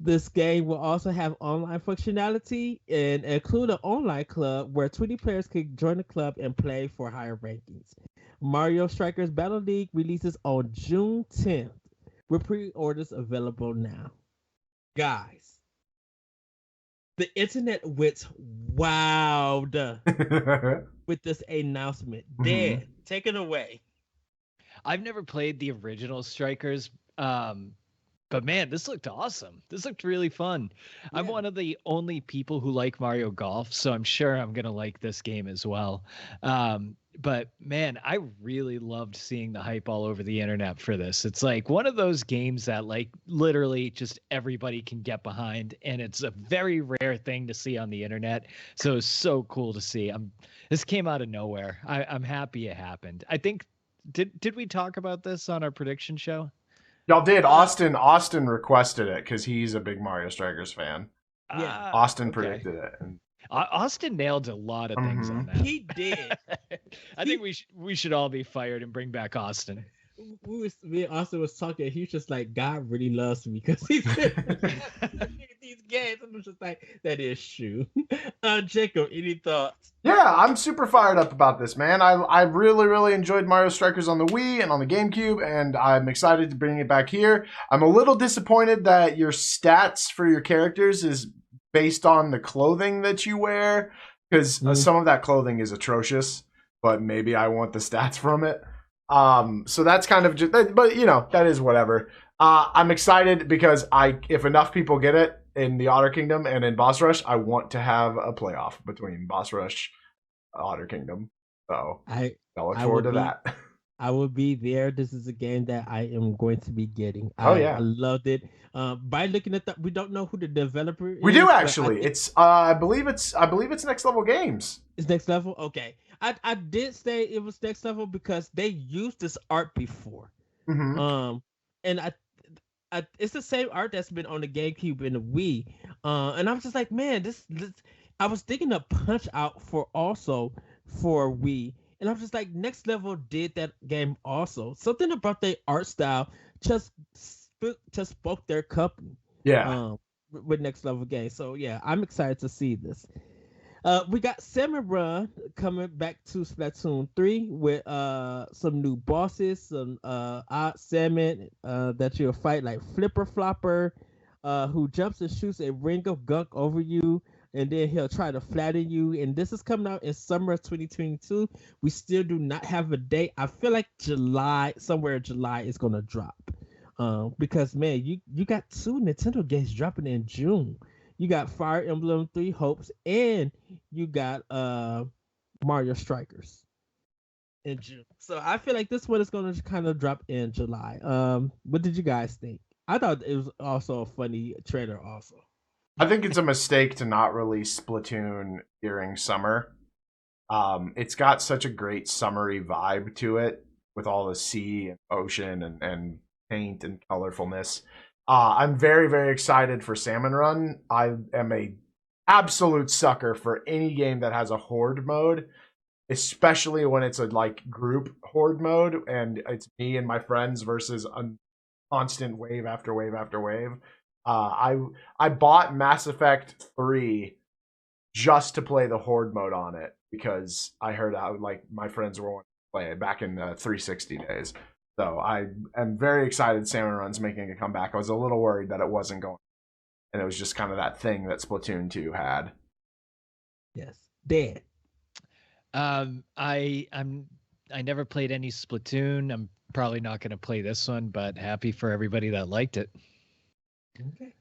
This game will also have online functionality and include an online club where 20 players can join the club and play for higher rankings. Mario Strikers Battle League releases on June 10th, with pre-orders available now. Guys, the internet went wild with this announcement. Dan, take it away. I've never played the original Strikers, but man, this looked awesome. This looked really fun. Yeah. I'm one of the only people who like Mario Golf, so I'm sure I'm going to like this game as well. But man, I really loved seeing the hype all over the internet for this. It's like one of those games that like literally just everybody can get behind, and it's a very rare thing to see on the internet. So it's so cool to see. This came out of nowhere. I'm happy it happened. I think did we talk about this on our prediction show? Y'all did. Austin requested it because he's a big Mario Strikers fan. Yeah, Austin predicted it. And Austin nailed a lot of things on that. He did. I think we should all be fired and bring back Austin. Me and Austin was talking. He was just like, God really loves me because he's these games. I'm just like, that is true. Jacob, any thoughts? Yeah, I'm super fired up about this, man. I really, really enjoyed Mario Strikers on the Wii and on the GameCube, and I'm excited to bring it back here. I'm a little disappointed that your stats for your characters is based on the clothing that you wear, because some of that clothing is atrocious, but maybe I want the stats from it. So that's kind of just, but that is whatever. I'm excited because if enough people get it in the Otter Kingdom and in Boss Rush, I want to have a playoff between Boss Rush and Otter Kingdom. So I look forward to that. I will be there. This is a game that I am going to be getting. I loved it. By looking at that, we don't know who the developer is. We do actually. It's I believe it's Next Level Games. It's Next Level? Okay. I did say it was Next Level because they used this art before. And it's the same art that's been on the GameCube and the Wii. And I was just like, man, this I was thinking of Punch Out for Wii. And I was just like, Next Level did that game also. Something about their art style just spoke their company. Yeah. With Next Level Games. So yeah, I'm excited to see this. We got Salmon Run coming back to Splatoon 3 with some new bosses, some odd salmon that you'll fight, like Flipper Flopper, who jumps and shoots a ring of gunk over you, and then he'll try to flatten you. And this is coming out in summer of 2022. We still do not have a date. I feel like somewhere in July is going to drop. Because man, you got two Nintendo games dropping in June. You got Fire Emblem Three Hopes, and you got Mario Strikers in June. So I feel like this one is going to kind of drop in July. What did you guys think? I thought it was also a funny trailer. Also, I think it's a mistake to not release Splatoon during summer. It's got such a great summery vibe to it with all the sea and ocean and paint and colorfulness. I'm very, very excited for Salmon Run. I am a absolute sucker for any game that has a horde mode, especially when it's a like group horde mode and it's me and my friends versus a constant wave after wave after wave. I bought Mass Effect 3 just to play the horde mode on it because I heard like my friends were wanting to play it back in the 360 days. So I am very excited Salmon Run's making a comeback. I was a little worried that it wasn't going, and it was just kind of that thing that Splatoon 2 had. yes, Dan. I never played any Splatoon. I'm probably not going to play this one, but happy for everybody that liked it. Okay.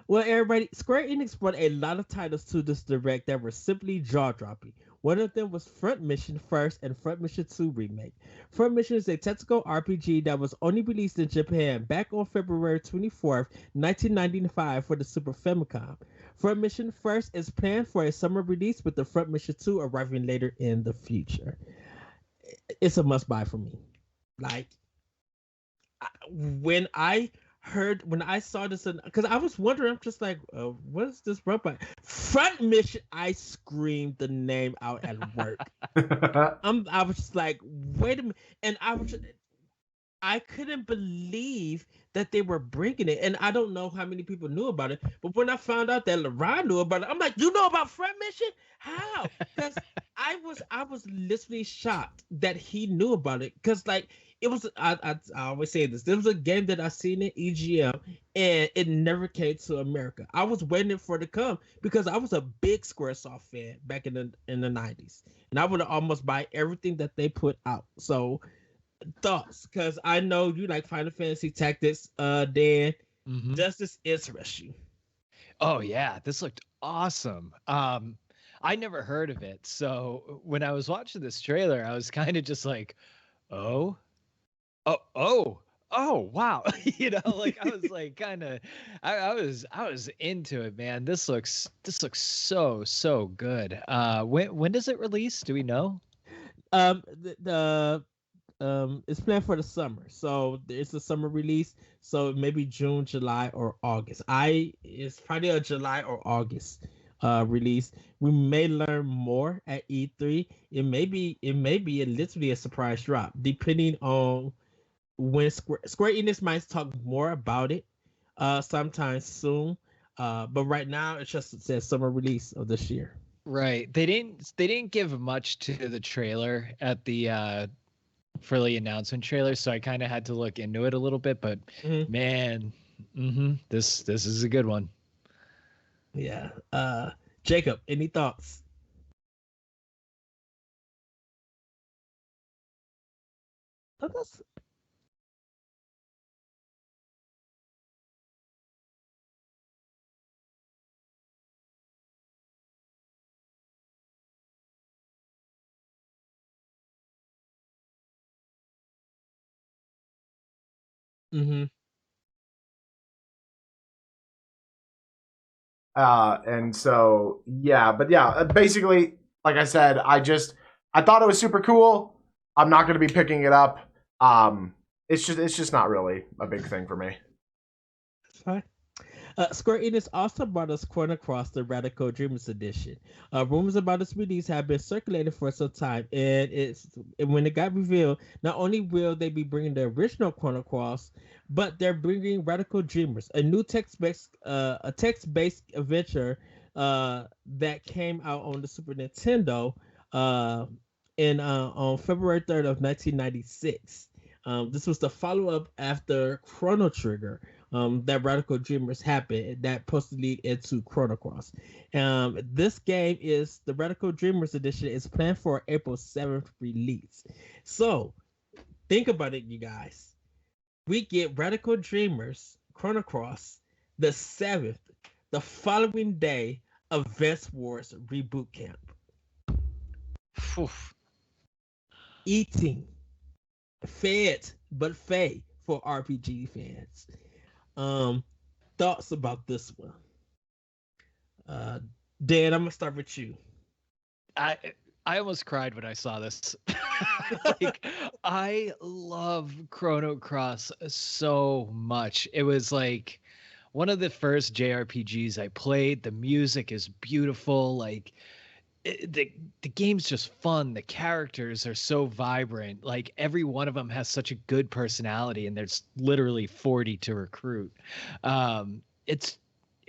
Well, everybody, Square Enix brought a lot of titles to this direct that were simply jaw-dropping. One of them was Front Mission First and Front Mission 2 Remake. Front Mission is a tactical RPG that was only released in Japan back on February 24th, 1995 for the Super Famicom. Front Mission First is planned for a summer release with the Front Mission 2 arriving later in the future. It's a must-buy for me. Like, when I saw this, because I was wondering, I'm just like, what is this robot? Front Mission, I screamed the name out at work. I was just like, wait a minute, and I couldn't believe that they were bringing it, and I don't know how many people knew about it, but when I found out that LeRon knew about it, I'm like, you know about Front Mission? How? Because I was literally shocked that he knew about it, because like, it was, I always say this. There was a game that I seen in EGM, and it never came to America. I was waiting for it to come because I was a big SquareSoft fan back in the 90s, and I would almost buy everything that they put out. So, thoughts? Because I know you like Final Fantasy Tactics. Dan, does this interest you? Oh yeah, this looked awesome. I never heard of it, so when I was watching this trailer, I was kind of just like, oh wow. Like I was like kind of I was into it, man. This looks so good. When does it release? Do we know? It's planned for the summer, so it's a summer release, so maybe June, July, or August. It's probably a July or August release. We may learn more at E3. It may be literally a surprise drop, depending on when Square Enix might talk more about it sometime soon. But right now it just says summer release of this year. Right. They didn't give much to the trailer at the for the announcement trailer, so I kind of had to look into it a little bit, but man, this is a good one. Yeah. Jacob, any thoughts? That's... And so basically, like I said, I thought it was super cool. I'm not going to be picking it up. It's just not really a big thing for me. Fine. Square Enix also brought us Chrono Cross, the Radical Dreamers edition. Rumors about its release have been circulating for some time, and when it got revealed, not only will they be bringing the original Chrono Cross, but they're bringing Radical Dreamers, a new text-based adventure that came out on the Super Nintendo on February 3rd of 1996. This was the follow-up after Chrono Trigger. That Radical Dreamers happened that supposed to lead into Chrono Cross. This game is the Radical Dreamers edition is planned for April 7th release. So think about it, you guys. we get Radical Dreamers Chrono Cross the 7th, the following day of Vest Wars Reboot Camp. Phew. Eating, fed, but fay for RPG fans. Thoughts about this one? Dan, I'm gonna start with you. I almost cried when I saw this. Like, I love Chrono Cross so much. It was like one of the first JRPGs I played. The music is beautiful. Like the game's just fun. The characters are so vibrant. Like every one of them has such a good personality, and there's literally 40 to recruit.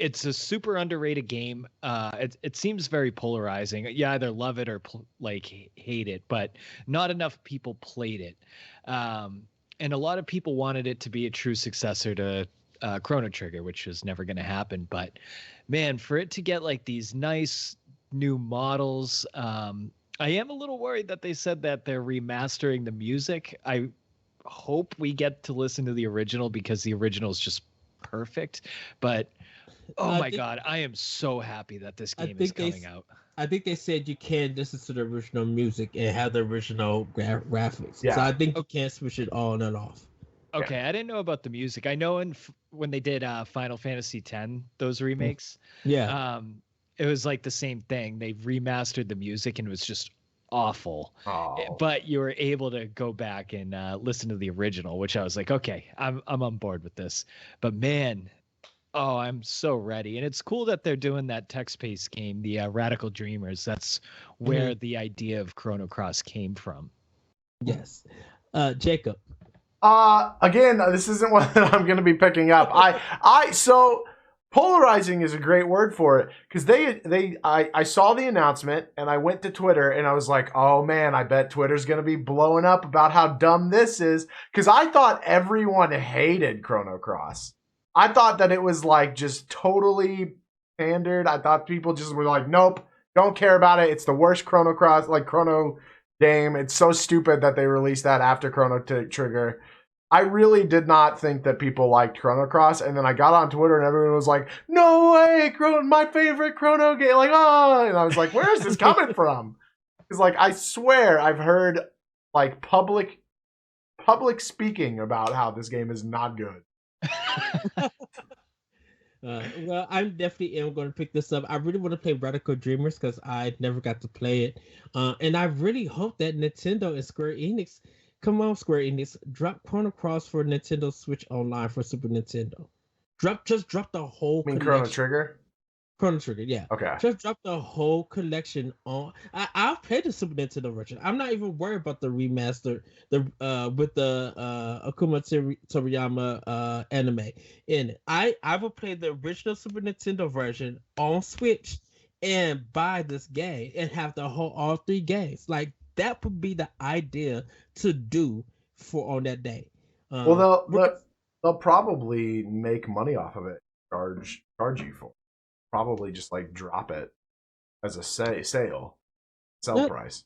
It's a super underrated game. It seems very polarizing. You either love it or hate it, but not enough people played it. And a lot of people wanted it to be a true successor to Chrono Trigger, which was never going to happen. But man, for it to get like these nice new models, I am a little worried that they said that they're remastering the music. I hope we get to listen to the original because the original is just perfect. But oh my God, I am so happy that this game is coming out. I think they said you can listen to the original music and have the original graphics. Yeah. So I think you can't switch it on and off. Okay, I didn't know about the music. I know when they did Final Fantasy X, those remakes, it was like the same thing. They remastered the music and it was just awful. Oh. But you were able to go back and listen to the original, which I was like, okay, I'm on board with this. But man, oh, I'm so ready. And it's cool that they're doing that text-based game, the Radical Dreamers. That's where the idea of Chrono Cross came from. Yes. Jacob. Again, this isn't one that I'm going to be picking up. So polarizing is a great word for it, because I saw the announcement and I went to Twitter and I was like, oh man, I bet Twitter's going to be blowing up about how dumb this is, because I thought everyone hated Chrono Cross. I thought that it was like just totally standard. I thought people just were like, nope, don't care about it. It's the worst Chrono game. It's so stupid that they released that after Chrono Trigger. I really did not think that people liked Chrono Cross. And then I got on Twitter and everyone was like, no way, my favorite Chrono game. Like, oh, and I was like, where is this coming from? Because like, I swear I've heard like public speaking about how this game is not good. Well, I'm definitely going to pick this up. I really want to play Radical Dreamers because I never got to play it, and I really hope that Nintendo and Square Enix, come on, Square Enix, drop Chrono Cross for Nintendo Switch Online for Super Nintendo. Just drop the whole. You mean Chrono Trigger? Chrono Trigger, yeah. Okay. Just drop the whole collection on. I'll play the Super Nintendo version. I'm not even worried about the remaster, with the Akuma Toriyama anime in it. I will play the original Super Nintendo version on Switch and buy this game and have all 3 games. Like that would be the idea to do for on that day. Well, they'll probably make money off of it. Charge you for it. Probably just like drop it as a sell price.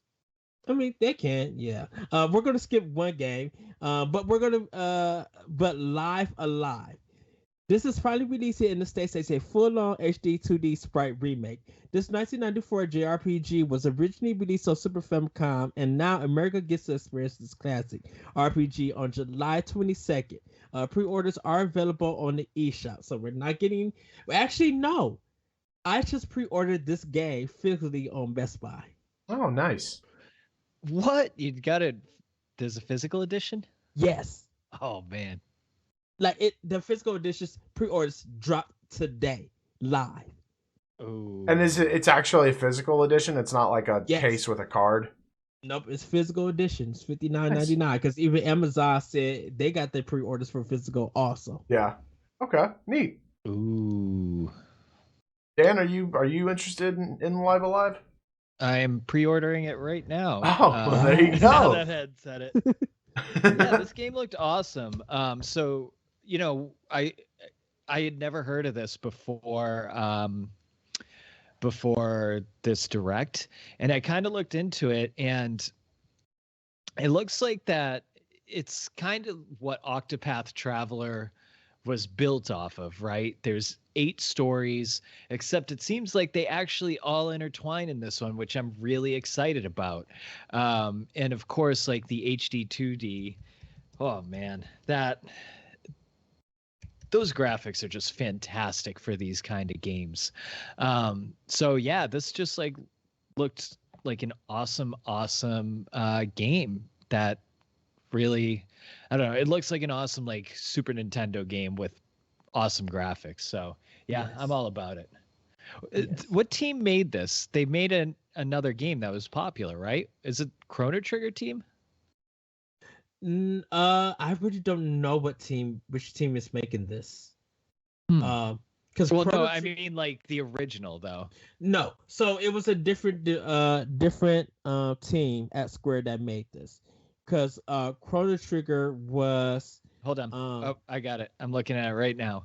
I mean, they can, yeah. We're gonna skip one game, but we're gonna but Live Alive. This is finally released here in the States as a full-on HD 2D sprite remake. This 1994 JRPG was originally released on Super Famicom, and now America gets to experience this classic RPG on July 22nd. Pre-orders are available on the eShop, so we're not getting. Actually, no. I just pre-ordered this game physically on Best Buy. Oh, nice. What? You got it? There's a physical edition? Yes. Oh, man. Like the physical editions pre-orders drop today live. Oh. And it's actually a physical edition? It's not like a case with a card? Nope, it's physical editions, $59.99. Because even Amazon said they got their pre-orders for physical also. Yeah. Okay. Neat. Ooh. Dan, are you interested in Live Alive? I am pre-ordering it right now. Oh, well, there you go. That had said it. Yeah, this game looked awesome. So I had never heard of this before this direct, and I kind of looked into it, and it looks like that it's kind of what Octopath Traveler was built off of, right? There's 8 stories, except it seems like they actually all intertwine in this one, which I'm really excited about. And of course, like the HD 2D. Oh man, those graphics are just fantastic for these kind of games. So yeah, this just like looked like an awesome game that really, I don't know, it looks like an awesome like Super Nintendo game with awesome graphics. So yeah, Yes. I'm all about it. Yes. What team made this? They made another game that was popular, right? Is it Chrono Trigger team? I really don't know which team is making this. Because Well, no, I mean like the original though. No, so it was a different team at Square that made this. Because Chrono Trigger was. Hold on. Oh, I got it. I'm looking at it right now.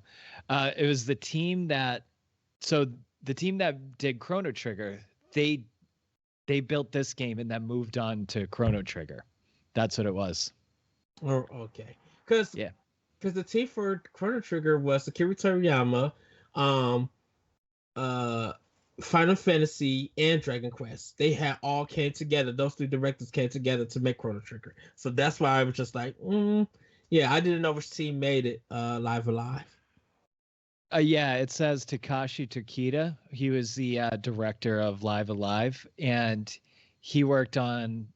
It was the team that did Chrono Trigger. They built this game and then moved on to Chrono Trigger. That's what it was. Oh, okay. Because the team for Chrono Trigger was Akira Toriyama, Final Fantasy, and Dragon Quest. They had all came together. Those 3 directors came together to make Chrono Trigger. So that's why I was just like, yeah, I didn't know which team made it. Live Alive. Yeah, it says Takashi Tokita. He was the director of Live Alive, and he worked on.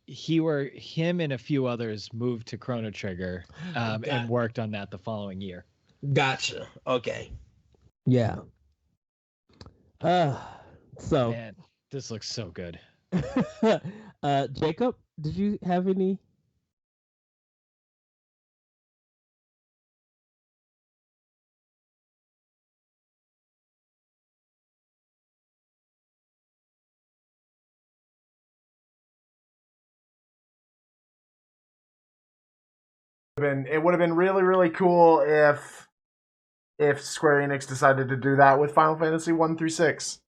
Him and a few others moved to Chrono Trigger and worked on that the following year. Gotcha. Okay. Yeah. So man, this looks so good. Jacob, did you have any? It would have been really, really cool if Square Enix decided to do that with Final Fantasy 1 through 6.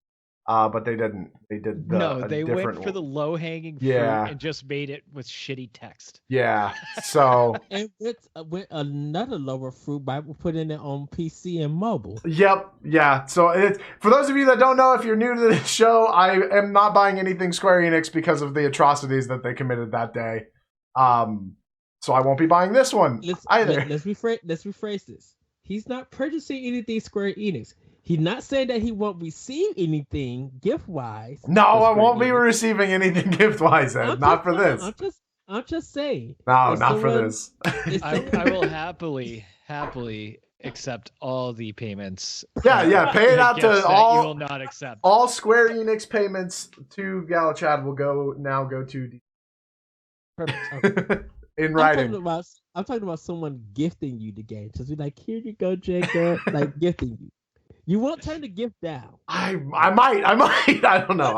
But they didn't. They did they went for the low hanging fruit and just made it with shitty text. Yeah. So and with another lower fruit by putting it on PC and mobile. Yep. Yeah. So for those of you that don't know, if you're new to this show, I am not buying anything Square Enix because of the atrocities that they committed that day. So I won't be buying this one either. Let's rephrase this. He's not purchasing anything Square Enix. He's not saying that he won't receive anything gift-wise. No, I won't be receiving anything gift-wise, Ed. Not for this. I'm just saying. No, not for this. I will happily accept all the payments. Yeah. Pay it out to all. You will not accept. All Square Enix payments to Galachad will go to. Perfect. In writing. I'm talking about someone gifting you the game. Just be like, here you go, Jacob. Like gifting you. You won't turn the gift down. I might. I don't know.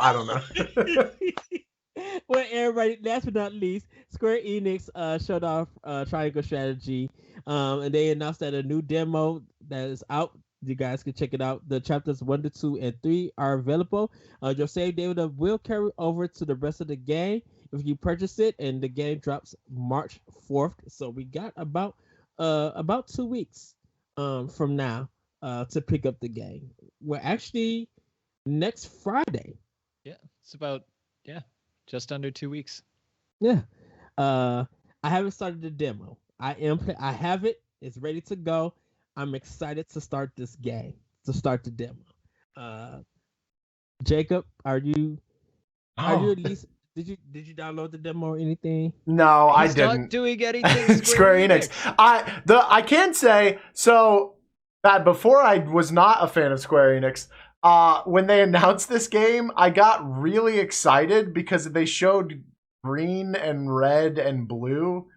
Well, everybody, last but not least, Square Enix showed off Triangle Strategy, and they announced that a new demo that is out. You guys can check it out. The chapters 1 to 2 and 3 are available. Your save data will carry over to the rest of the game if you purchase it, and the game drops March 4th. So we got about 2 weeks from now to pick up the game. We're actually next Friday. Yeah, it's about just under 2 weeks. Yeah. I haven't started the demo. I have it. It's ready to go. I'm excited to start this game, to start the demo. Jacob, are you at least did you download the demo or anything? No, I didn't. Not doing anything Square Enix. I can say so that before I was not a fan of Square Enix. When they announced this game, I got really excited because they showed green and red and blue,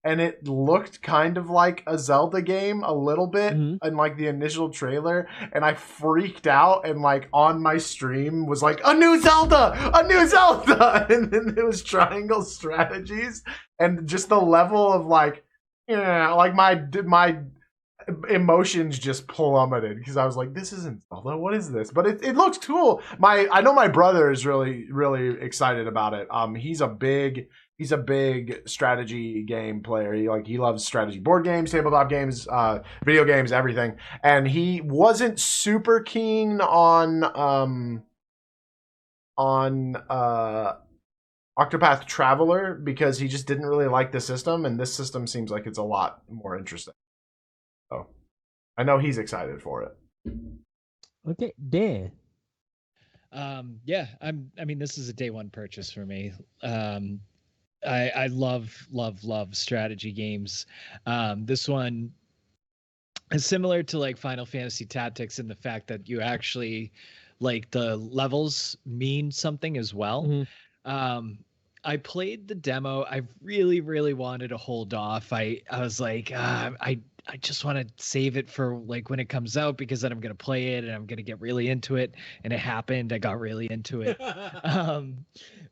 and it looked kind of like a Zelda game a little bit in like the initial trailer, and I freaked out and like on my stream was like, a new Zelda, and then it was Triangle Strategies, and just the level of like, like my emotions just plummeted because I was like, "This isn't Zelda. What is this?" But it looks cool. I know my brother is really excited about it. He's a big strategy game player. He loves strategy board games, tabletop games, video games, everything. And he wasn't super keen on Octopath Traveler because he just didn't really like the system, and this system seems like it's a lot more interesting. So I know he's excited for it. Okay, Dan. Yeah, I mean, this is a day one purchase for me. I love strategy games. This one is similar to like Final Fantasy Tactics in the fact that you actually like the levels mean something as well. Mm-hmm. I played the demo. I really wanted to hold off. I was like, I just want to save it for like when it comes out because then I'm gonna play it and I'm gonna get really into it. And it happened. I got really into it.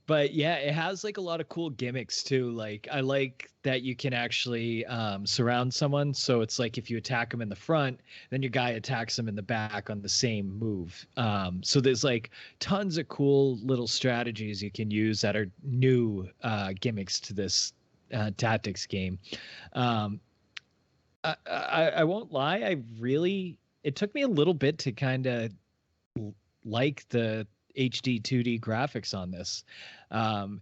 But yeah, it has like a lot of cool gimmicks too. Like I like that you can actually surround someone. So it's like if you attack them in the front, then your guy attacks them in the back on the same move. So there's like tons of cool little strategies you can use that are new gimmicks to this tactics game. I won't lie. It took me a little bit to kind of like the HD 2D graphics on this.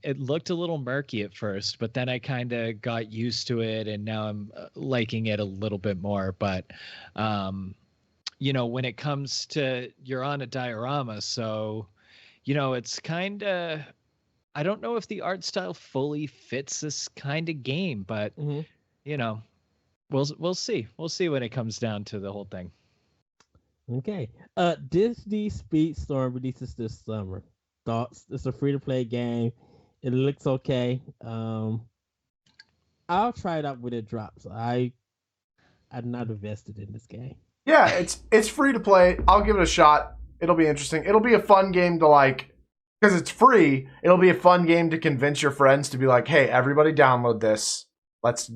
It looked a little murky at first, but then I kind of got used to it and now I'm liking it a little bit more. But, when it comes to, you're on a diorama, so, it's kind of, I don't know if the art style fully fits this kind of game, but, Mm-hmm. We'll see. We'll see when it comes down to the whole thing. Okay. Disney Speedstorm releases this summer. Thoughts? It's a free to play game. It looks okay. I'll try it out when it drops. I'm not invested in this game. Yeah, it's free to play. I'll give it a shot. It'll be interesting. It'll be a fun game to like because it's free. It'll be a fun game to convince your friends to be like, "Hey, everybody, download this. Let's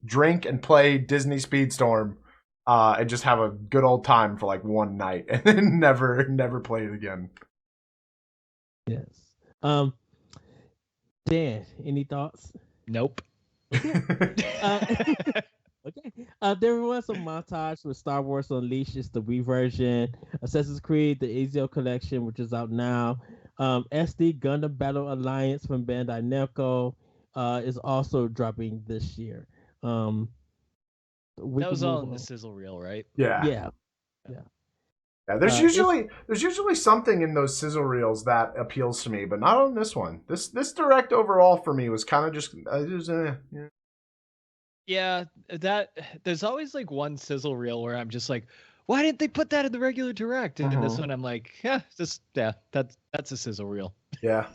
drink and play Disney Speedstorm, and just have a good old time for like one night, and then never play it again." Yes. Dan, any thoughts? Nope. Okay. There was a montage with Star Wars Unleashed, it's the Wii version, Assassin's Creed, the Ezio Collection, which is out now. SD Gundam Battle Alliance from Bandai Namco is also dropping this year. That was all in the sizzle reel, right? Yeah. Yeah. There's usually something in those sizzle reels that appeals to me, but not on this one. This direct overall for me was kind of just yeah. Yeah, that there's always like one sizzle reel where I'm just like, why didn't they put that in the regular direct? And in this one, I'm like, that's a sizzle reel. Yeah.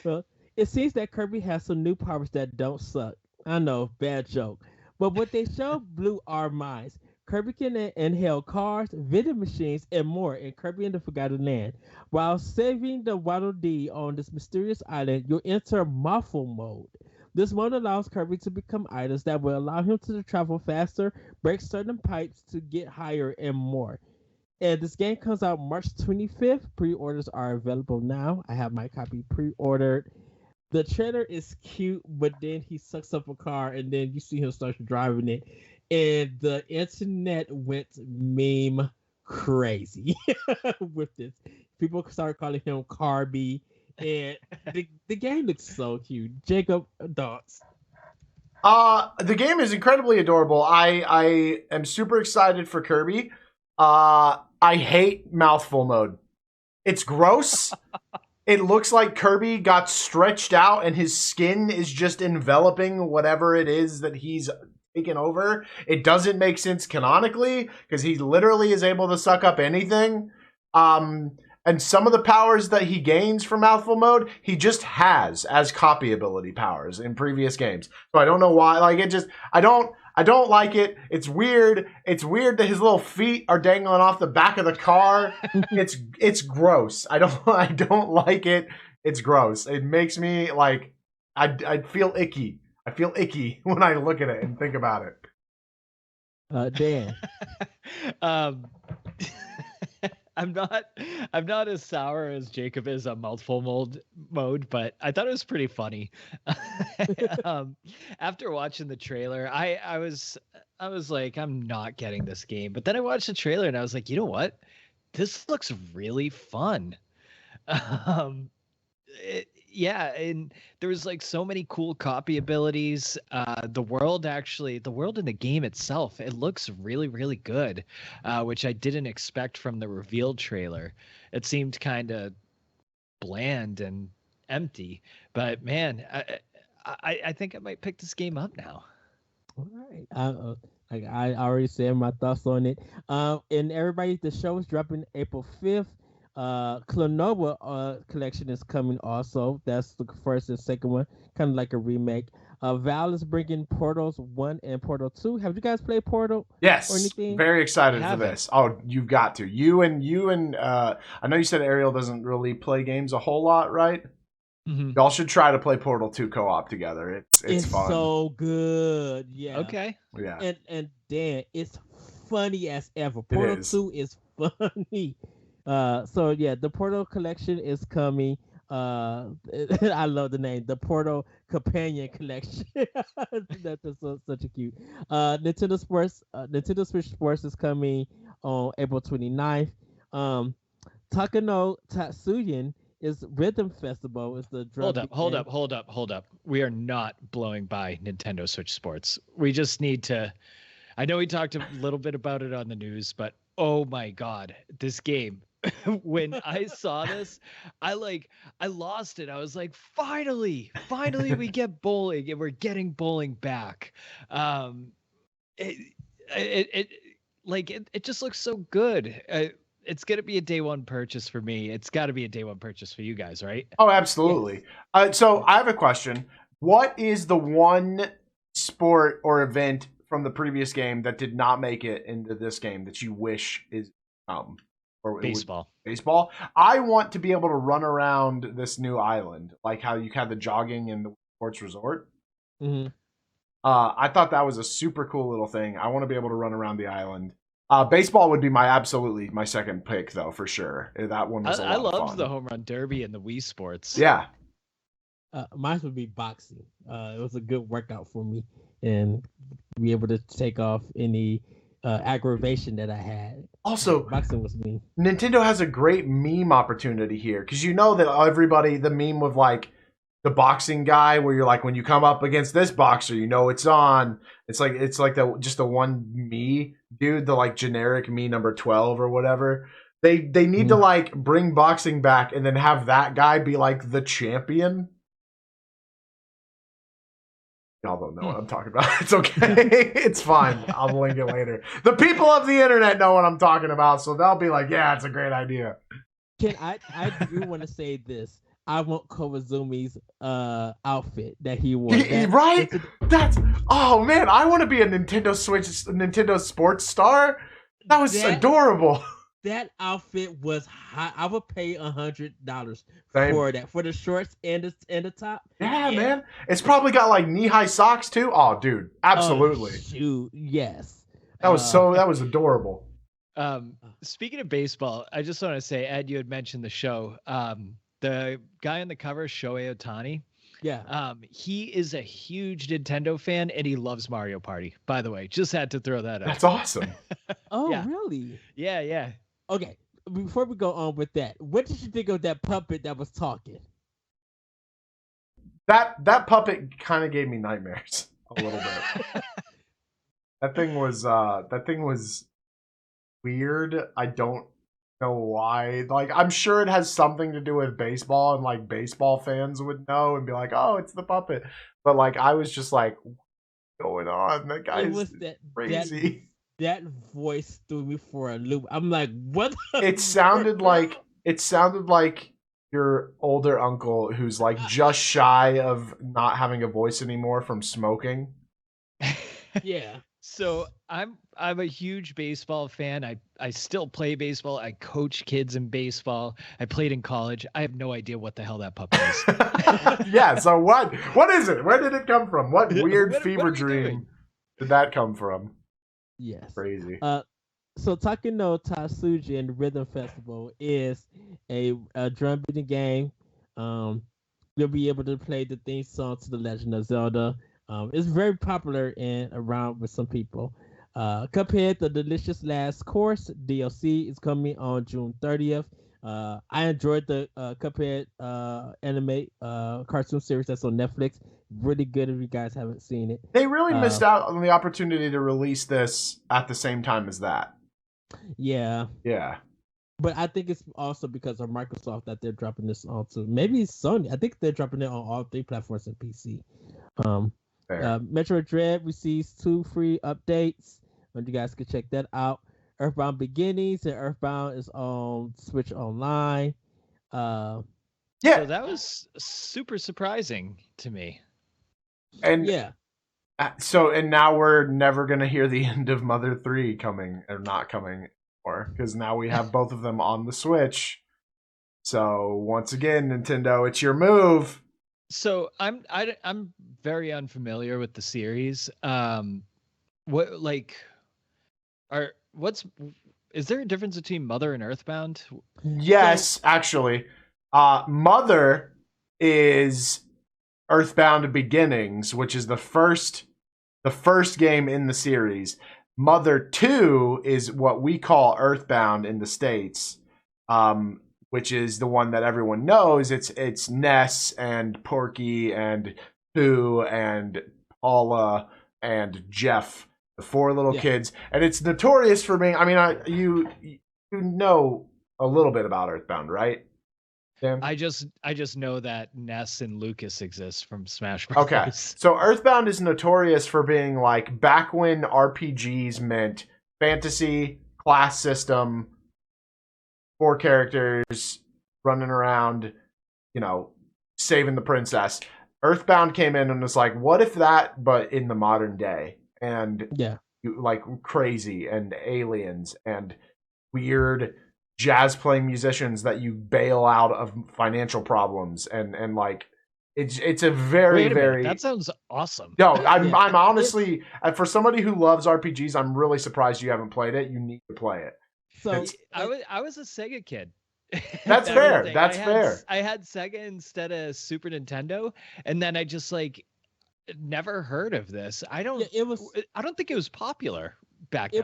Well, it seems that Kirby has some new powers that don't suck. I know, bad joke. But what they show blew our minds. Kirby can inhale cars, vending machines, and more in Kirby and the Forgotten Land. While saving the Waddle Dee on this mysterious island, you'll enter muffle mode. This mode allows Kirby to become items that will allow him to travel faster, break certain pipes to get higher, and more. And this game comes out March 25th. Pre-orders are available now. I have my copy pre-ordered. The trailer is cute, but then he sucks up a car, and then you see him start driving it, and the internet went meme crazy with this. People start calling him Carby, and the game looks so cute. Jacob, thoughts? The game is incredibly adorable. I am super excited for Kirby. I hate mouthful mode. It's gross. It looks like Kirby got stretched out and his skin is just enveloping whatever it is that he's taken over. It doesn't make sense canonically because he literally is able to suck up anything. And some of the powers that he gains from mouthful mode, he just has as copy ability powers in previous games. So I don't know why. Like it just, I don't like it. It's weird. It's weird that his little feet are dangling off the back of the car. It's gross. I don't like it. It's gross. It makes me like I feel icky. I feel icky when I look at it and think about it. Dan. um, I'm not I'm not as sour as Jacob is on multiple mode, but I thought it was pretty funny. um, After watching the trailer, I was like, I'm not getting this game. But then I watched the trailer and I was like, you know what? This looks really fun. Um, yeah, and there was like so many cool copy abilities. The world in the game itself, it looks really, really good, which I didn't expect from the reveal trailer. It seemed kind of bland and empty, but man, I think I might pick this game up now. All right. Like I already said my thoughts on it. And everybody, the show is dropping April 5th. Clonova collection is coming also. That's the first and second one, kind of like a remake. Val is bringing Portals 1 and Portal 2. Have you guys played Portal? Yes, Or anything? very excited for Haven't. this. Oh, you've got to. You and I know you said Ariel doesn't really play games a whole lot, right? Mhm. Y'all should try to play Portal 2 co-op together. It's fun. So good. Yeah. Okay. Yeah. And Dan, it's funny as ever. Portal is. 2 is funny. So yeah, the Portal collection is coming. I love the name, the Portal Companion Collection. That's such a cute. Nintendo Switch Sports is coming on April 29th. Takano Tatsuyan is Rhythm Festival. Is the drum Hold up. We are not blowing by Nintendo Switch Sports. We just need to. I know we talked a little bit about it on the news, but oh my God, this game. When I saw this, I lost it. I was like, finally we get bowling and we're getting bowling back. It it just looks so good. It's gonna be a day one purchase for me. It's got to be a day one purchase for you guys, right? Oh, absolutely. So I have a question. What is the one sport or event from the previous game that did not make it into this game that you wish is or Baseball. Baseball. I want to be able to run around this new island, like how you had the jogging in the sports resort. Mm-hmm. I thought that was a super cool little thing. I want to be able to run around the island. Baseball would be my second pick, though, for sure. That one was a lot of fun. I loved the home run derby and the Wii Sports. Yeah. Mine would be boxing. It was a good workout for me and be able to take off any aggravation that I had. Also, boxing was me. Nintendo has a great meme opportunity here because you know that everybody, the meme of like the boxing guy where you're like, when you come up against this boxer, you know it's on. It's like just the one me dude, the like generic me number 12 or whatever. They need to like bring boxing back and then have that guy be like the champion. Y'all don't know what I'm talking about. It's okay. It's fine. I'll link it later. The people of the internet know what I'm talking about, so they'll be like, yeah, it's a great idea. I do want to say this. I want Kowazumi's outfit that he wore. Right? Oh man, I want to be a Nintendo Sports star. That was adorable. That outfit was high. I would pay $100 Same. for that, for the shorts and the top. Yeah, man. It's probably got like knee-high socks too. Oh, dude, absolutely. Oh, shoot, yes. That was adorable. Speaking of baseball, I just want to say, Ed, you had mentioned the show. The guy on the cover, Shohei Ohtani. Yeah. He is a huge Nintendo fan and he loves Mario Party. By the way, just had to throw that out. That's awesome. Oh, Yeah. really? Yeah. Okay. Before we go on with that, what did you think of that puppet that was talking? That puppet kind of gave me nightmares a little bit. That thing was weird. I don't know why. Like, I'm sure it has something to do with baseball, and like baseball fans would know and be like, "Oh, it's the puppet." But like, I was just like, "What's going on? That guy's crazy." That voice threw me for a loop. I'm like, "What?" It sounded like your older uncle who's like just shy of not having a voice anymore from smoking. Yeah. So I'm a huge baseball fan. I still play baseball. I coach kids in baseball. I played in college. I have no idea what the hell that puppet is. Yeah, so what is it? Where did it come from? What weird What fever are we dream doing? did that come from? Yes. Crazy. So Takeno Tatsuji and the Rhythm Festival is a drum beating game. Um, you'll be able to play the theme song to The Legend of Zelda. It's very popular and around with some people. Cuphead, The Delicious Last Course DLC is coming on June 30th. I enjoyed the Cuphead anime cartoon series that's on Netflix. Really good if you guys haven't seen it. They really missed out on the opportunity to release this at the same time as that. Yeah. Yeah. But I think it's also because of Microsoft that they're dropping this onto. Maybe it's Sony. I think they're dropping it on all 3 platforms and PC. Metro Dread receives 2 free updates, and you guys can check that out. Earthbound Beginnings and Earthbound is on Switch Online. So that was super surprising to me. And yeah. And now we're never gonna hear the end of Mother 3 coming or not coming, or because now we have both of them on the Switch. So once again, Nintendo, it's your move. So I'm very unfamiliar with the series. Is there a difference between Mother and Earthbound? Yes, actually. Mother is Earthbound Beginnings, which is the first game in the series. Mother 2 is what we call Earthbound in the States, which is the one that everyone knows. It's Ness and Porky and Pooh and Paula and Jeff, the 4 little kids. And it's notorious for being, you know a little bit about Earthbound, right? Dan? I just know that Ness and Lucas exist from Smash Bros. Okay, so Earthbound is notorious for being like back when RPGs meant fantasy, class system, 4 characters running around, saving the princess. Earthbound came in and was like, what if that, but in the modern day? And like crazy and aliens and weird jazz playing musicians that you bail out of financial problems and like it's a very very that sounds awesome. No, I'm honestly, for somebody who loves RPGs, I'm really surprised you haven't played it. You need to play it. So I was a Sega kid. That's fair. That's fair. I had Sega instead of Super Nintendo, and then I just never heard of this. I don't think it was popular back then.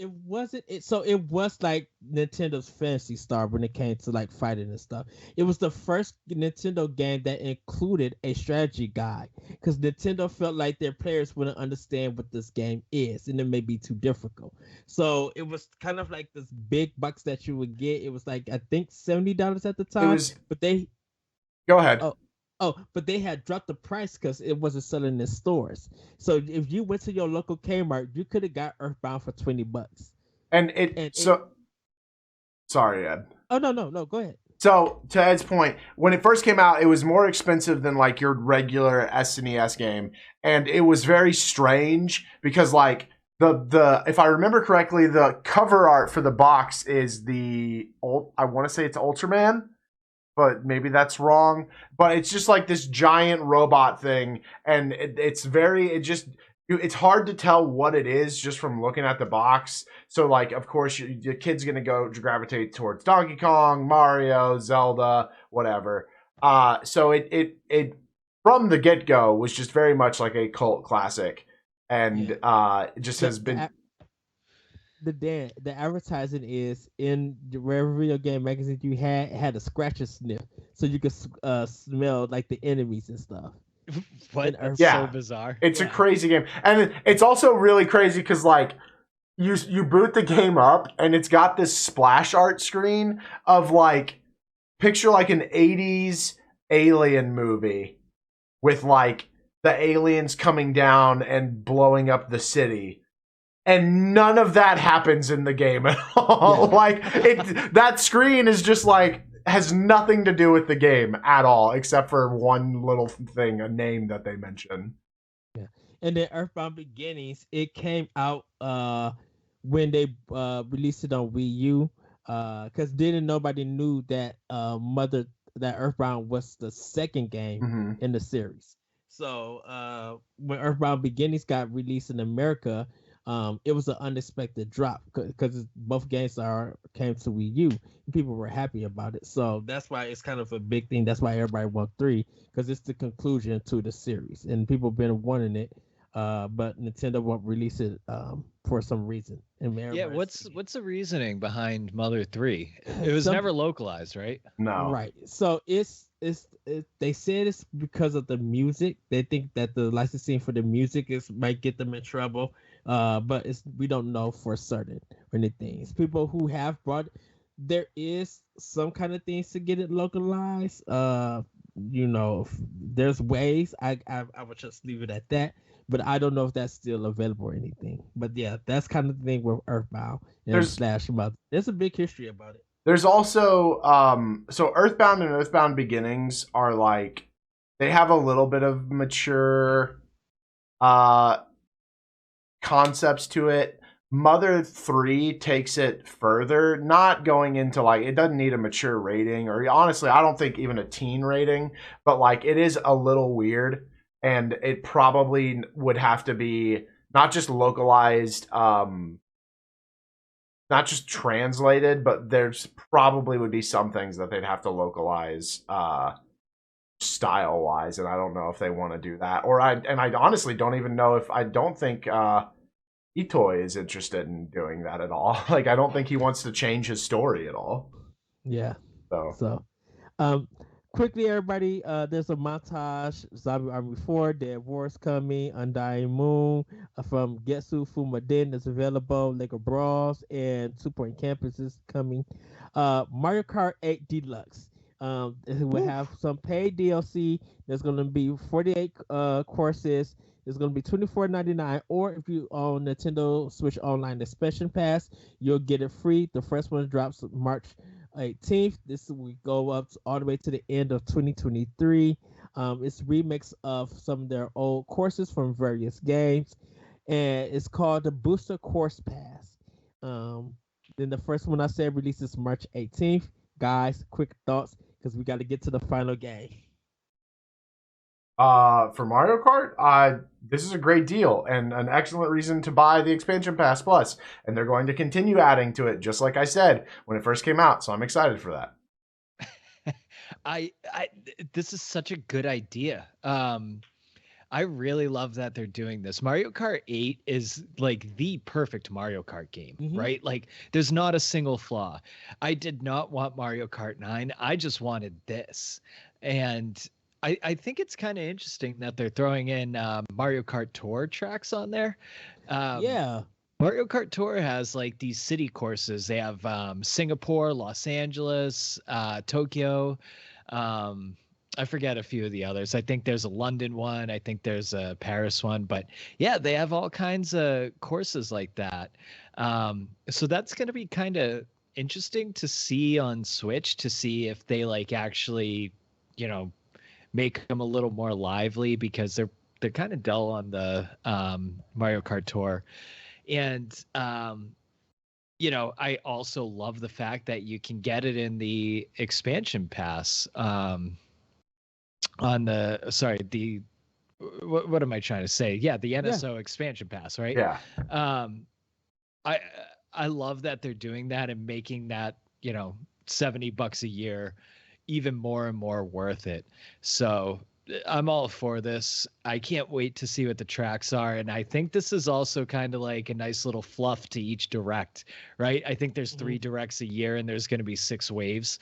It wasn't. So it was like Nintendo's Phantasy Star when it came to like fighting and stuff. It was the first Nintendo game that included a strategy guide because Nintendo felt like their players wouldn't understand what this game is and it may be too difficult. So it was kind of like this big box that you would get. It was like I think $70 at the time. Go ahead. But they had dropped the price because it wasn't selling in stores. So if you went to your local Kmart, you could have got Earthbound for $20. Sorry, Ed. Oh no, go ahead. So to Ed's point, when it first came out, it was more expensive than like your regular SNES game, and it was very strange because like the if I remember correctly, the cover art for the box is I want to say it's Ultraman, but maybe that's wrong. But it's just like this giant robot thing, and it's hard to tell what it is just from looking at the box. So like, of course, your kid's gonna go gravitate towards Donkey Kong, Mario, Zelda, whatever. So it from the get go was just very much like a cult classic, and it just has been. The advertising is in wherever video game magazines you had a scratch and sniff, so you could smell like the enemies and stuff. That's so bizarre. It's a crazy game, and it's also really crazy because like you boot the game up and it's got this splash art screen of like picture like an 80s alien movie with like the aliens coming down and blowing up the city. And none of that happens in the game at all. Like that screen is just like has nothing to do with the game at all, except for one little thing, a name that they mention. Yeah, and then Earthbound Beginnings, it came out when they released it on Wii U, because nobody knew that that Earthbound was the second game in the series. So when Earthbound Beginnings got released in America. it was an unexpected drop because both games came to Wii U and people were happy about it. So that's why it's kind of a big thing. That's why everybody want 3 because it's the conclusion to the series and people been wanting it. But Nintendo won't release it for some reason. And Yeah, what's the reasoning behind Mother 3? It was never localized, right? No. Right. So they said it's because of the music. They think that the licensing for the music might get them in trouble. But we don't know for certain or anything. It's people who have brought. There is some kind of things to get it localized. There's ways. I would just leave it at that. But I don't know if that's still available or anything. But yeah, that's kind of the thing with Earthbound and Slash Mother. There's a big history about it. There's also so Earthbound and Earthbound Beginnings are like they have a little bit of mature concepts to it. Mother 3 takes it further, not going into like it doesn't need a mature rating or honestly, I don't think even a teen rating, but like it is a little weird and it probably would have to be not just localized not just translated, but there's probably would be some things that they'd have to localize style wise, and I don't know if they want to do that. I honestly don't even know if I don't think Itoy is interested in doing that at all. Like I don't think he wants to change his story at all. Yeah. So quickly, everybody, there's a montage. Zombie Army 4, Dead Wars coming, Undying Moon from Getsu Fumaden is available, Lego Brawls, and 2 Point Campus is coming. Mario Kart 8 Deluxe. It will have some paid DLC. There's going to be 48 courses. It's going to be $24.99, or if you own Nintendo Switch Online Expansion Pass, you'll get it free. The first one drops March 18th. This will go up all the way to the end of 2023. It's a remix of some of their old courses from various games, and it's called the Booster Course Pass. Then the first one I said releases March 18th. Guys, quick thoughts because we got to get to the final game. For Mario Kart, this is a great deal and an excellent reason to buy the expansion pass plus, and they're going to continue adding to it, just like I said when it first came out. So I'm excited for that. This is such a good idea. I really love that they're doing this. Mario Kart 8 is like the perfect Mario Kart game, right? Like there's not a single flaw. I did not want Mario Kart 9. I just wanted this. And I think it's kind of interesting that they're throwing in Mario Kart Tour tracks on there. Yeah. Mario Kart Tour has like these city courses. They have Singapore, Los Angeles, Tokyo. I forget a few of the others. I think there's a London one. I think there's a Paris one. But yeah, they have all kinds of courses like that. So that's going to be kind of interesting to see on Switch, to see if they like actually, make them a little more lively, because they're kind of dull on the Mario Kart Tour. And I also love the fact that you can get it in the expansion pass on the what am I trying to say? Yeah, the NSO expansion pass, right? Yeah. I love that they're doing that and making that, $70 a year even more and more worth it. So I'm all for this. I can't wait to see what the tracks are. And I think this is also kind of like a nice little fluff to each direct, right? I think there's 3 directs a year and there's going to be 6 waves.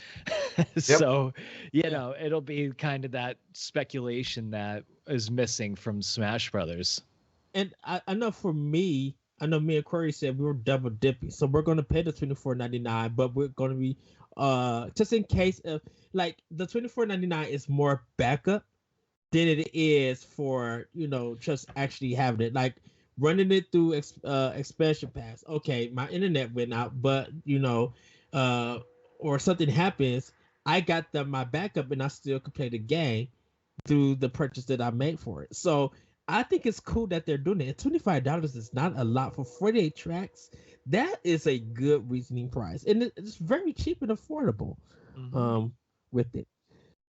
So, it'll be kind of that speculation that is missing from Smash Brothers. And I know for me, me and Corey said we were double dipping. So we're going to pay the $24.99, but we're going to be just in case of like the $24.99 is more backup than it is for just actually having it, like running it through expansion pass. Okay, my internet went out, but or something happens, I got my backup and I still can play the game through the purchase that I made for it. So I think it's cool that they're doing it. $25 is not a lot for 48 tracks. That is a good reasoning price, and it's very cheap and affordable with it.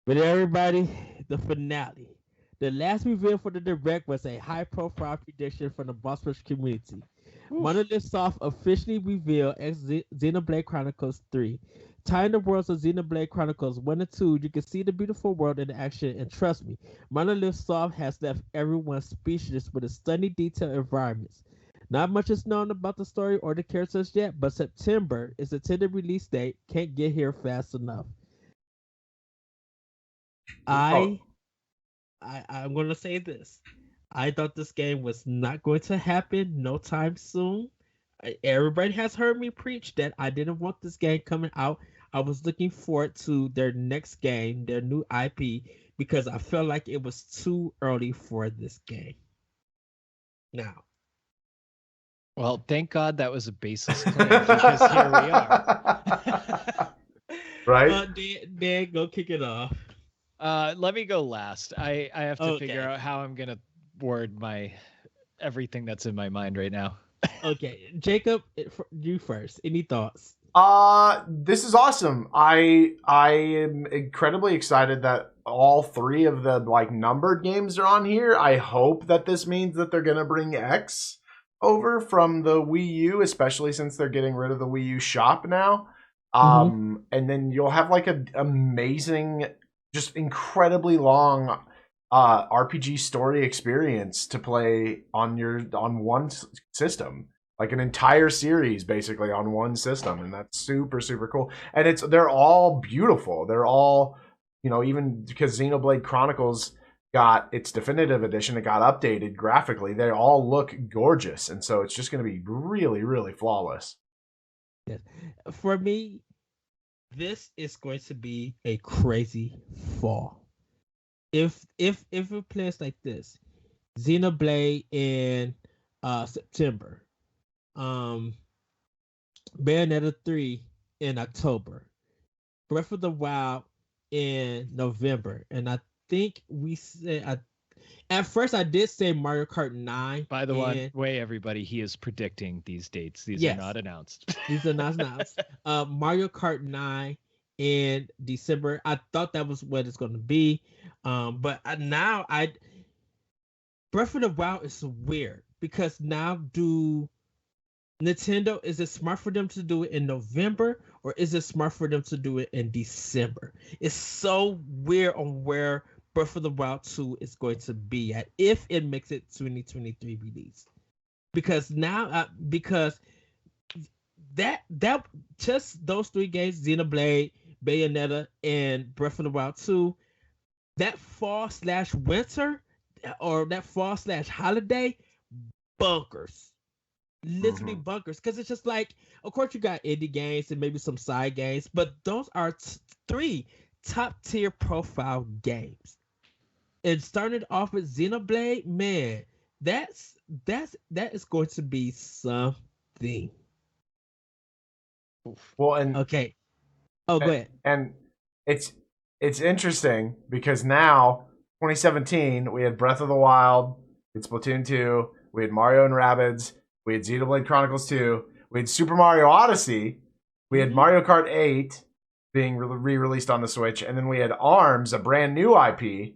But everybody, the finale. The last reveal for the direct was a high-profile prediction from the Boss Rush community. Monolith Soft officially revealed Xenoblade Chronicles 3. Tying the worlds of Xenoblade Chronicles 1 and 2, you can see the beautiful world in action, and trust me, Monolith Soft has left everyone speechless with its stunning detailed environments. Not much is known about the story or the characters yet, but September is the tentative release date. Can't get here fast enough. Oh. I'm gonna say this. I thought this game was not going to happen no time soon. Everybody has heard me preach that I didn't want this game coming out. I was looking forward to their next game, their new IP, because I felt like it was too early for this game. Now, Well, thank God that was a baseless claim because here we are. Right? Dan, go kick it off. Let me go last. I have to figure Okay. out how I'm gonna word my everything that's in my mind right now. Okay, Jacob, you first. Any thoughts? This is awesome. I am incredibly excited that all three of the like numbered games are on here. I hope that this means that they're gonna bring X over from the Wii U, especially since they're getting rid of the Wii U shop now. And then you'll have like an amazing, just incredibly long RPG story experience to play on one system, like an entire series basically on one system, and that's super cool. And they're all beautiful. They're all, even because Xenoblade Chronicles got its definitive edition, it got updated graphically. They all look gorgeous, and so it's just going to be really flawless. Yes. For me, this is going to be a crazy fall. If it plays like this, Xenoblade in September, Bayonetta 3 in October, Breath of the Wild in November, and I think we said at first I did say Mario Kart 9. By the way, everybody, he is predicting these dates. These are not announced. These are not announced. Mario Kart 9 in December. I thought that was what it's going to be. But now Breath of the Wild is weird because now Nintendo, is it smart for them to do it in November or is it smart for them to do it in December? It's so weird on where Breath of the Wild 2 is going to be at if it makes it 2023 release. Because now, because that just those three games, Xenoblade, Bayonetta, and Breath of the Wild 2, that fall/winter or that fall/holiday, bunkers. Literally bunkers. Because it's just like, of course, you got indie games and maybe some side games, but those are three top tier profile games. And starting off with Xenoblade, man, that is going to be something. Well, and okay. Oh, go ahead. And it's interesting because now 2017 we had Breath of the Wild, we had Splatoon 2, we had Mario and Rabbids, we had Xenoblade Chronicles 2, we had Super Mario Odyssey, we had Mario Kart 8 being re-released on the Switch, and then we had ARMS, a brand new IP.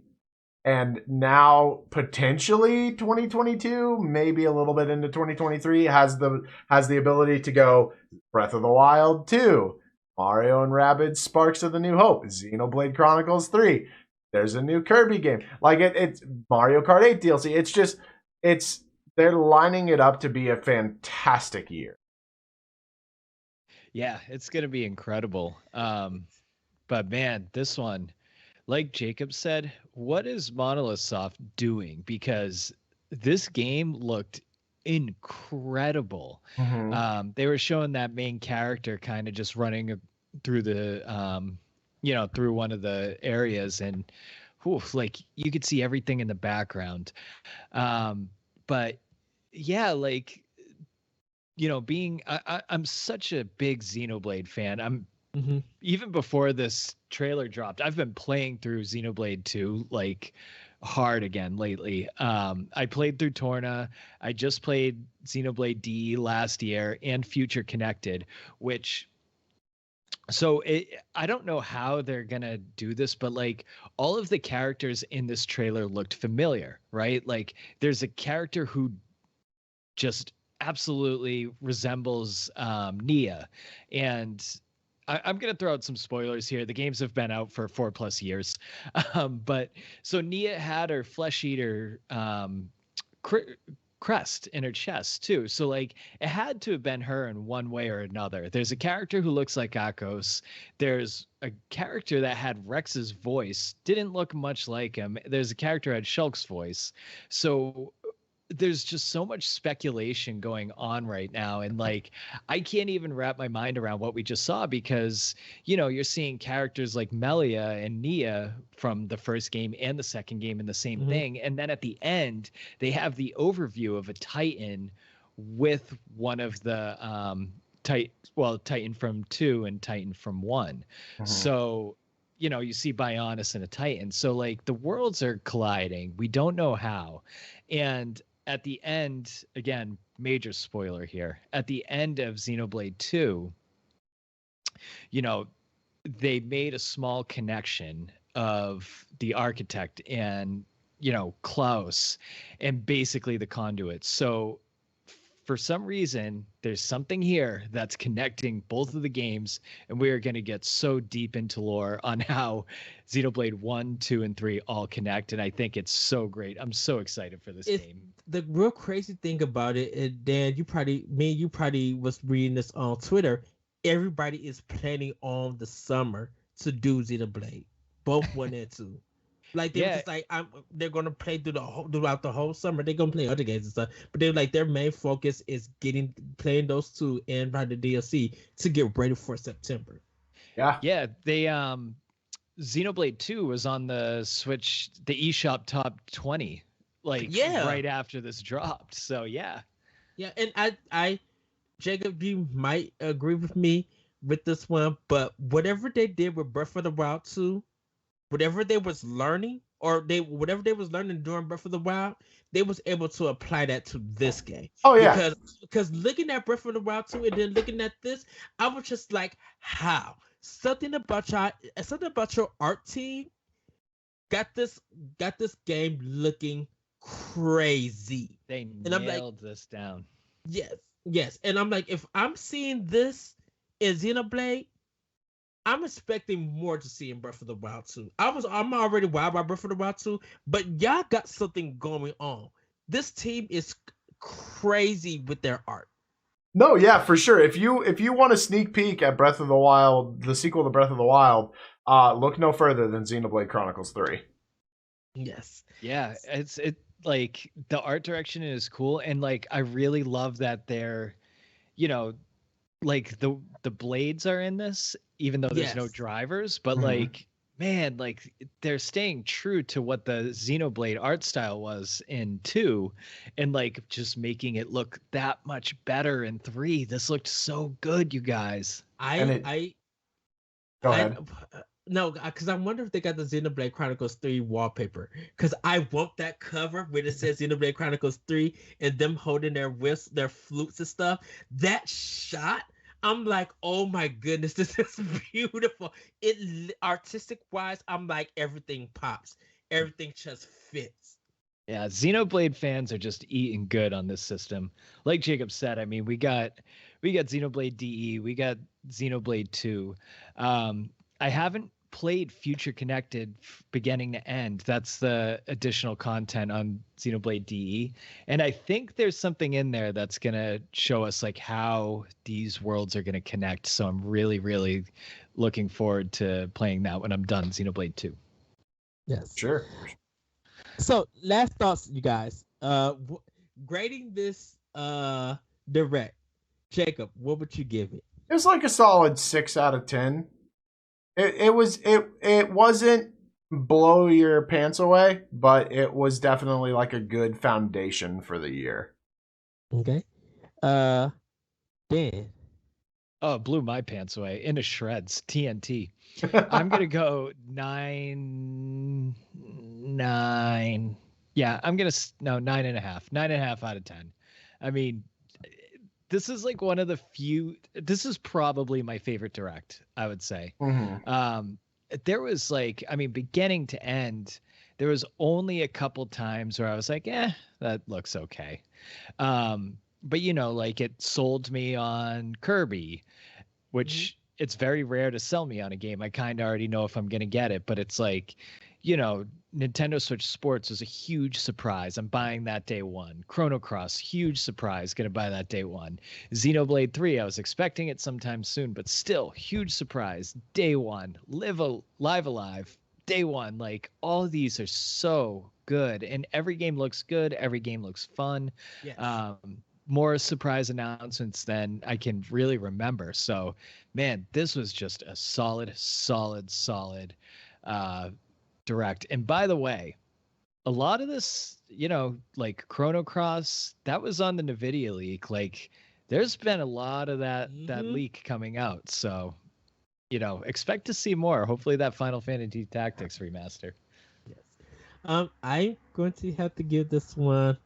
And now potentially 2022, maybe a little bit into 2023, has the ability to go Breath of the Wild 2, Mario and Rabbids Sparks of the New Hope, Xenoblade Chronicles 3. There's a new Kirby game. Like it's Mario Kart 8 DLC. They're lining it up to be a fantastic year. Yeah, it's going to be incredible. But man, this one, like Jacob said, what is Monolith Soft doing? Because this game looked incredible. They were showing that main character kind of just running through the, through one of the areas, and like you could see everything in the background. But yeah, like, I'm such a big Xenoblade fan. I'm even before this trailer dropped, I've been playing through Xenoblade 2 like hard again lately. I played through Torna. I just played Xenoblade D last year and Future Connected, I don't know how they're gonna do this, but like all of the characters in this trailer looked familiar, right? Like there's a character who just absolutely resembles Nia. And I'm going to throw out some spoilers here. The games have been out for 4+ years. But so Nia had her flesh eater crest in her chest too. So like it had to have been her in one way or another. There's a character who looks like Akos. There's a character that had Rex's voice, didn't look much like him. There's a character that had Shulk's voice. So there's just so much speculation going on right now, and like I can't even wrap my mind around what we just saw, because you're seeing characters like Melia and Nia from the first game and the second game in the same thing, and then at the end they have the overview of a Titan with one of the Titan from 2 and Titan from 1. So you see Bionis and a Titan. So like the worlds are colliding. We don't know how. And at the end, again, major spoiler here, at the end of Xenoblade 2, they made a small connection of the architect and, Klaus and basically the conduit. So for some reason, there's something here that's connecting both of the games, and we are going to get so deep into lore on how Xenoblade 1, 2, and 3 all connect, and I think it's so great. I'm so excited for this game. The real crazy thing about it, Dan, you probably was reading this on Twitter. Everybody is planning on the summer to do Xenoblade, both 1 and 2. Like they were just like, they're gonna play throughout the whole summer. They're gonna play other games and stuff, but they're like their main focus is playing those 2 and by the DLC to get ready for September. Yeah. They Xenoblade 2 was on the Switch, the eShop top 20, right after this dropped. So yeah, and I Jacob, you might agree with me with this one, but whatever they did with Breath of the Wild 2. Whatever they was learning during Breath of the Wild, they was able to apply that to this game. Oh yeah. Because looking at Breath of the Wild 2 and then looking at this, I was just like, how? Something about your art team got this game looking crazy. They nailed this down. Yes. And I'm like, if I'm seeing this in Xenoblade, I'm expecting more to see in Breath of the Wild 2. I'm already wild by Breath of the Wild 2, but y'all got something going on. This team is crazy with their art. No, yeah, for sure. If you want a sneak peek at Breath of the Wild, the sequel to Breath of the Wild, look no further than Xenoblade Chronicles 3. Yes. Yeah, it like the art direction is cool, and like I really love that they're, like the blades are in this, even though there's no drivers, but like, man, like they're staying true to what the Xenoblade art style was in 2, and like just making it look that much better in 3. This looked so good, you guys. Go ahead. No, because I wonder if they got the Xenoblade Chronicles 3 wallpaper. Because I want that cover where it says Xenoblade Chronicles 3 and them holding their whistle, their flutes and stuff. That shot, I'm like, oh my goodness, this is beautiful. It artistic wise, I'm like, everything pops. Everything just fits. Yeah, Xenoblade fans are just eating good on this system. Like Jacob said, I mean, we got Xenoblade DE, we got Xenoblade 2. I haven't played Future Connected beginning to end. That's the additional content on Xenoblade DE. And I think there's something in there that's going to show us like how these worlds are going to connect. So I'm really, really looking forward to playing that when I'm done Xenoblade 2. Yes. Sure. So last thoughts, you guys. Grading this direct. Jacob, what would you give it? It was like a solid 6 out of 10. It wasn't blow your pants away, but it was definitely like a good foundation for the year. Okay. Dan. Oh, it blew my pants away into shreds. TNT. I'm gonna go 9. Yeah, I'm gonna 9.5. 9.5 out of 10. I mean, this is like one of the few. This is probably my favorite direct, I would say. There was like, I mean, beginning to end, there was only a couple times where I was like, that looks okay. but like it sold me on Kirby, which it's very rare to sell me on a game. I kind of already know if I'm going to get it, but it's like, Nintendo Switch Sports was a huge surprise. I'm buying that day one. Chrono Cross, huge surprise. Going to buy that day one. Xenoblade 3, I was expecting it sometime soon, but still, huge surprise. Day one. Live Alive, day one. Like, all of these are so good. And every game looks good. Every game looks fun. Yes. More surprise announcements than I can really remember. So, man, this was just a solid direct. And by the way, a lot of this, like Chrono Cross, that was on the NVIDIA leak. Like, there's been a lot of that leak coming out. So, expect to see more. Hopefully that Final Fantasy Tactics remaster. Yes. I'm going to have to give this one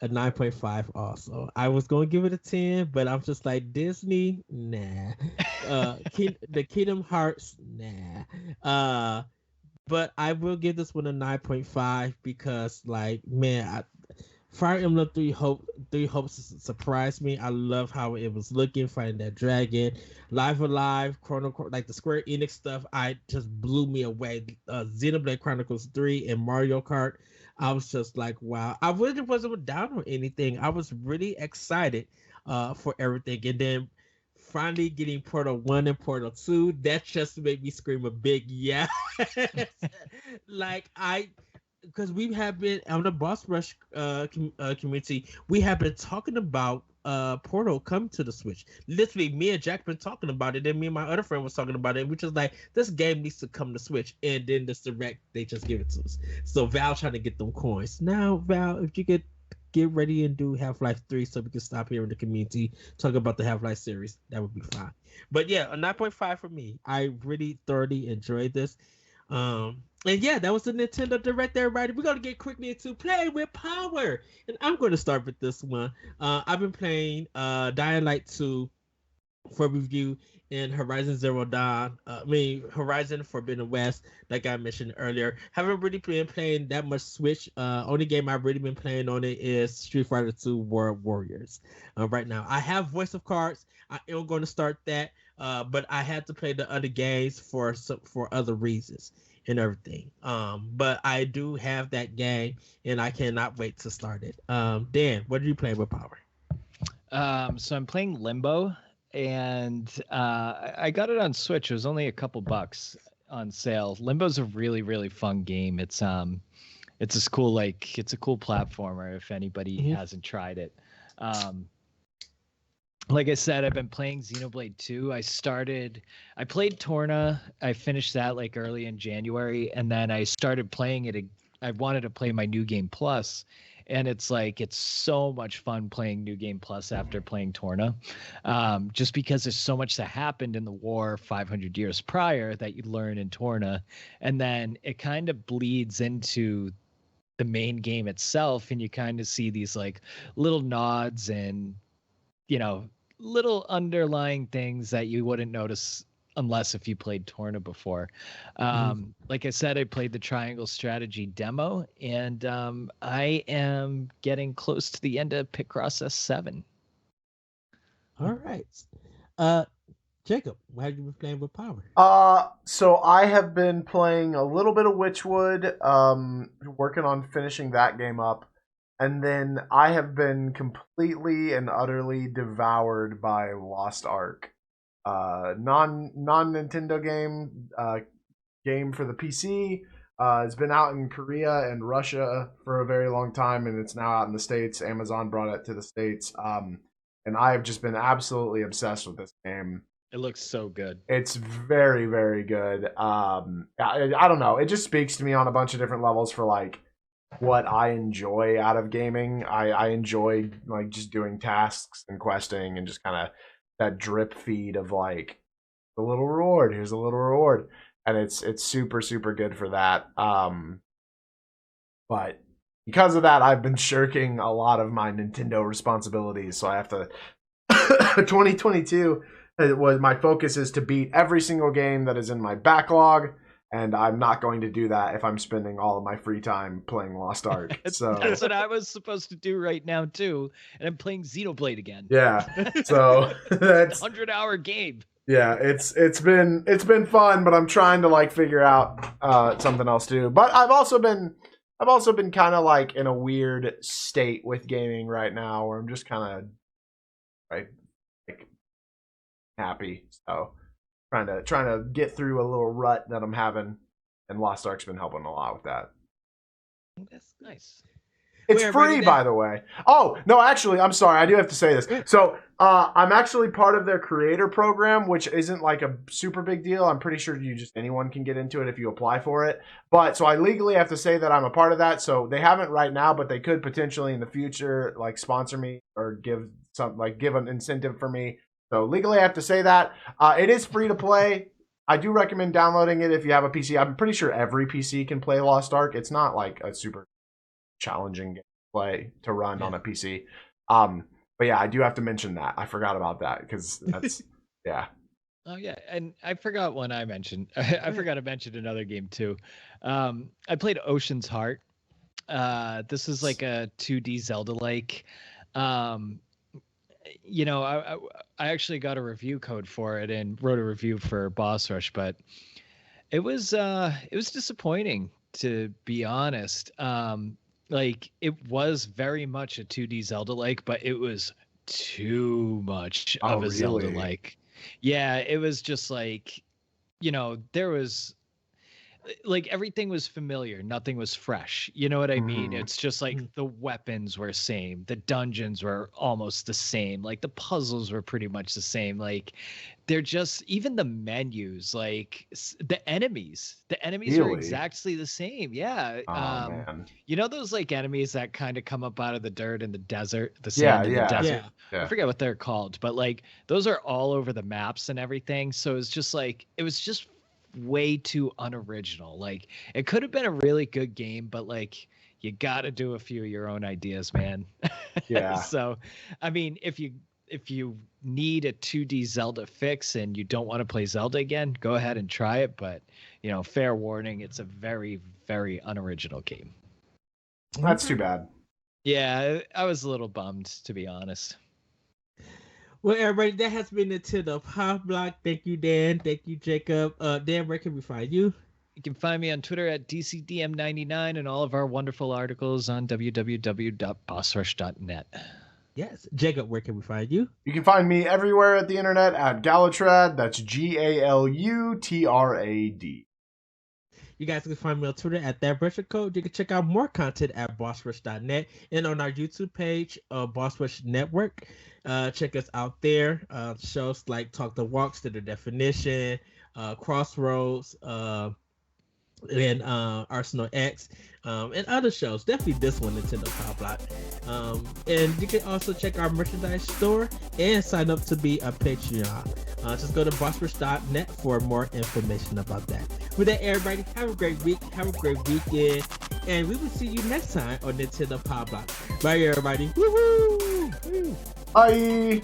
a 9.5 also. I was going to give it a 10, but I'm just like, Disney, nah. The Kingdom Hearts, nah. But I will give this one a 9.5 because, like, man, Fire Emblem Three Hopes surprised me. I love how it was looking, fighting that dragon. Live Alive, like the Square Enix stuff, I just blew me away. Xenoblade Chronicles 3 and Mario Kart, I was just like, wow. I really wasn't down on anything. I was really excited for everything. And then finally getting Portal 1 and Portal 2, that just made me scream a big yes. Like, because we have been on the Boss Rush community, we have been talking about Portal come to the Switch. Literally, me and Jack been talking about it, and me and my other friend was talking about it, which is like, this game needs to come to Switch. And then this Direct, they just give it to us. So Val trying to get them coins. Now, Val, if you get ready and do Half-Life 3 so we can stop here in the community, talk about the Half-Life series, that would be fine. But yeah, a 9.5 for me. I really thoroughly enjoyed this. And yeah, that was the Nintendo Direct, everybody. We're going to get quickly into Play with Power. And I'm going to start with this one. I've been playing Dying Light 2 for review in Horizon Zero Dawn. Horizon Forbidden West, like I mentioned earlier. Haven't really been playing that much Switch. Only game I've really been playing on it is Street Fighter 2 World Warriors. Right now, I have Voice of Cards. I am going to start that, but I had to play the other games for other reasons and everything. But I do have that game, and I cannot wait to start it. Dan, what are you playing with Power? So I'm playing Limbo, and I got it on Switch. It was only a couple bucks on sale. Limbo's a really, really fun game. It's a cool platformer if anybody hasn't tried it. Like I said, I've been playing Xenoblade 2. I played Torna. I finished that like early in January, and then I started playing it. I wanted to play my New Game Plus, and it's so much fun playing New Game Plus after playing Torna, just because there's so much that happened in the war 500 years prior that you learn in Torna, and then it kind of bleeds into the main game itself, and you kind of see these like little nods and little underlying things that you wouldn't notice unless if you played Torna before. Like I said, I played the Triangle Strategy demo, and I am getting close to the end of Picross S7. All right. Jacob, why have you been playing with Power? So I have been playing a little bit of Witchwood, working on finishing that game up. And then I have been completely and utterly devoured by Lost Ark. Non Nintendo game for the PC. It's been out in Korea and Russia for a very long time, and it's now out in the States. Amazon brought it to the States. And I have just been absolutely obsessed with this game. It looks so good. It's very, very good. I don't know. It just speaks to me on a bunch of different levels for like what I enjoy out of gaming. I enjoy like just doing tasks and questing and just kind of that drip feed of like a little reward. Here's a little reward, and it's super, super good for that. But because of that, I've been shirking a lot of my Nintendo responsibilities. So I have to 2022. My focus is to beat every single game that is in my backlog. and I'm not going to do that if I'm spending all of my free time playing Lost Ark. So That's what I was supposed to do right now too, and I'm playing Xenoblade again. yeah, so that's 100-hour game. yeah. It's been fun, but I'm trying to like figure out something else to do. But I've also been kind of like in a weird state with gaming right now, where I'm just kind of like happy. So trying to get through a little rut that I'm having, and Lost Ark's been helping a lot with that. That's nice. It's free, by the way. Oh, no, actually, I'm sorry. I do have to say this. So I'm actually part of their creator program, which isn't like a super big deal. I'm pretty sure anyone can get into it if you apply for it. But so I legally have to say that I'm a part of that. So they haven't right now, but they could potentially in the future like sponsor me or give an incentive for me. So legally I have to say that. It is free to play. I do recommend downloading it if you have a PC. I'm pretty sure every PC can play Lost Ark. It's not like a super challenging game to play to run on a PC. But yeah, I do have to mention that. I forgot about that because that's yeah. Oh yeah, and I forgot one I mentioned. I forgot to mention another game too. I played Ocean's Heart. This is like a 2D Zelda-like. You know, I actually got a review code for it and wrote a review for Boss Rush, but it was disappointing, to be honest. Like it was very much a 2D Zelda-like, but it was too much of a Zelda-like. Yeah, it was just like, you know, there was like everything was familiar, nothing was fresh. You know what I mean? It's just like the weapons were same, the dungeons were almost the same, like the puzzles were pretty much the same. Like they're just, even the menus, like the enemies are exactly the same. Yeah. Man. You know those like enemies that kind of come up out of the dirt in the desert, the sand in the desert? Yeah. I forget what they're called, but like those are all over the maps and everything. So it's just like, it was just way too unoriginal. Like it could have been a really good game, but like you got to do a few of your own ideas, man. Yeah. So I mean, if you need a 2D Zelda fix and you don't want to play Zelda again, go ahead and try it, but you know, fair warning, it's a very, very unoriginal game. That's too bad. Yeah, I was a little bummed, to be honest. Well, everybody, that has been Nintendo Pow Block. Thank you, Dan. Thank you, Jacob. Dan, where can we find you? You can find me on Twitter at DCDM99 and all of our wonderful articles on www.bossrush.net. Yes. Jacob, where can we find you? You can find me everywhere at the internet at Galutrad. That's GALUTRAD. You guys can find me on Twitter at ThatVirtualCode. You can check out more content at bossrush.net and on our YouTube page, Boss Rush Network. Check us out there. Shows like Talk the Walks to the Definition, Crossroads, and Arsenal X, and other shows. Definitely this one, Nintendo Pow Block. And you can also check our merchandise store and sign up to be a Patreon. Just go to bossrush.net for more information about that. With that, everybody, have a great week, have a great weekend, and we will see you next time on Nintendo Pow Block. Bye, everybody. Woo-hoo! Bye.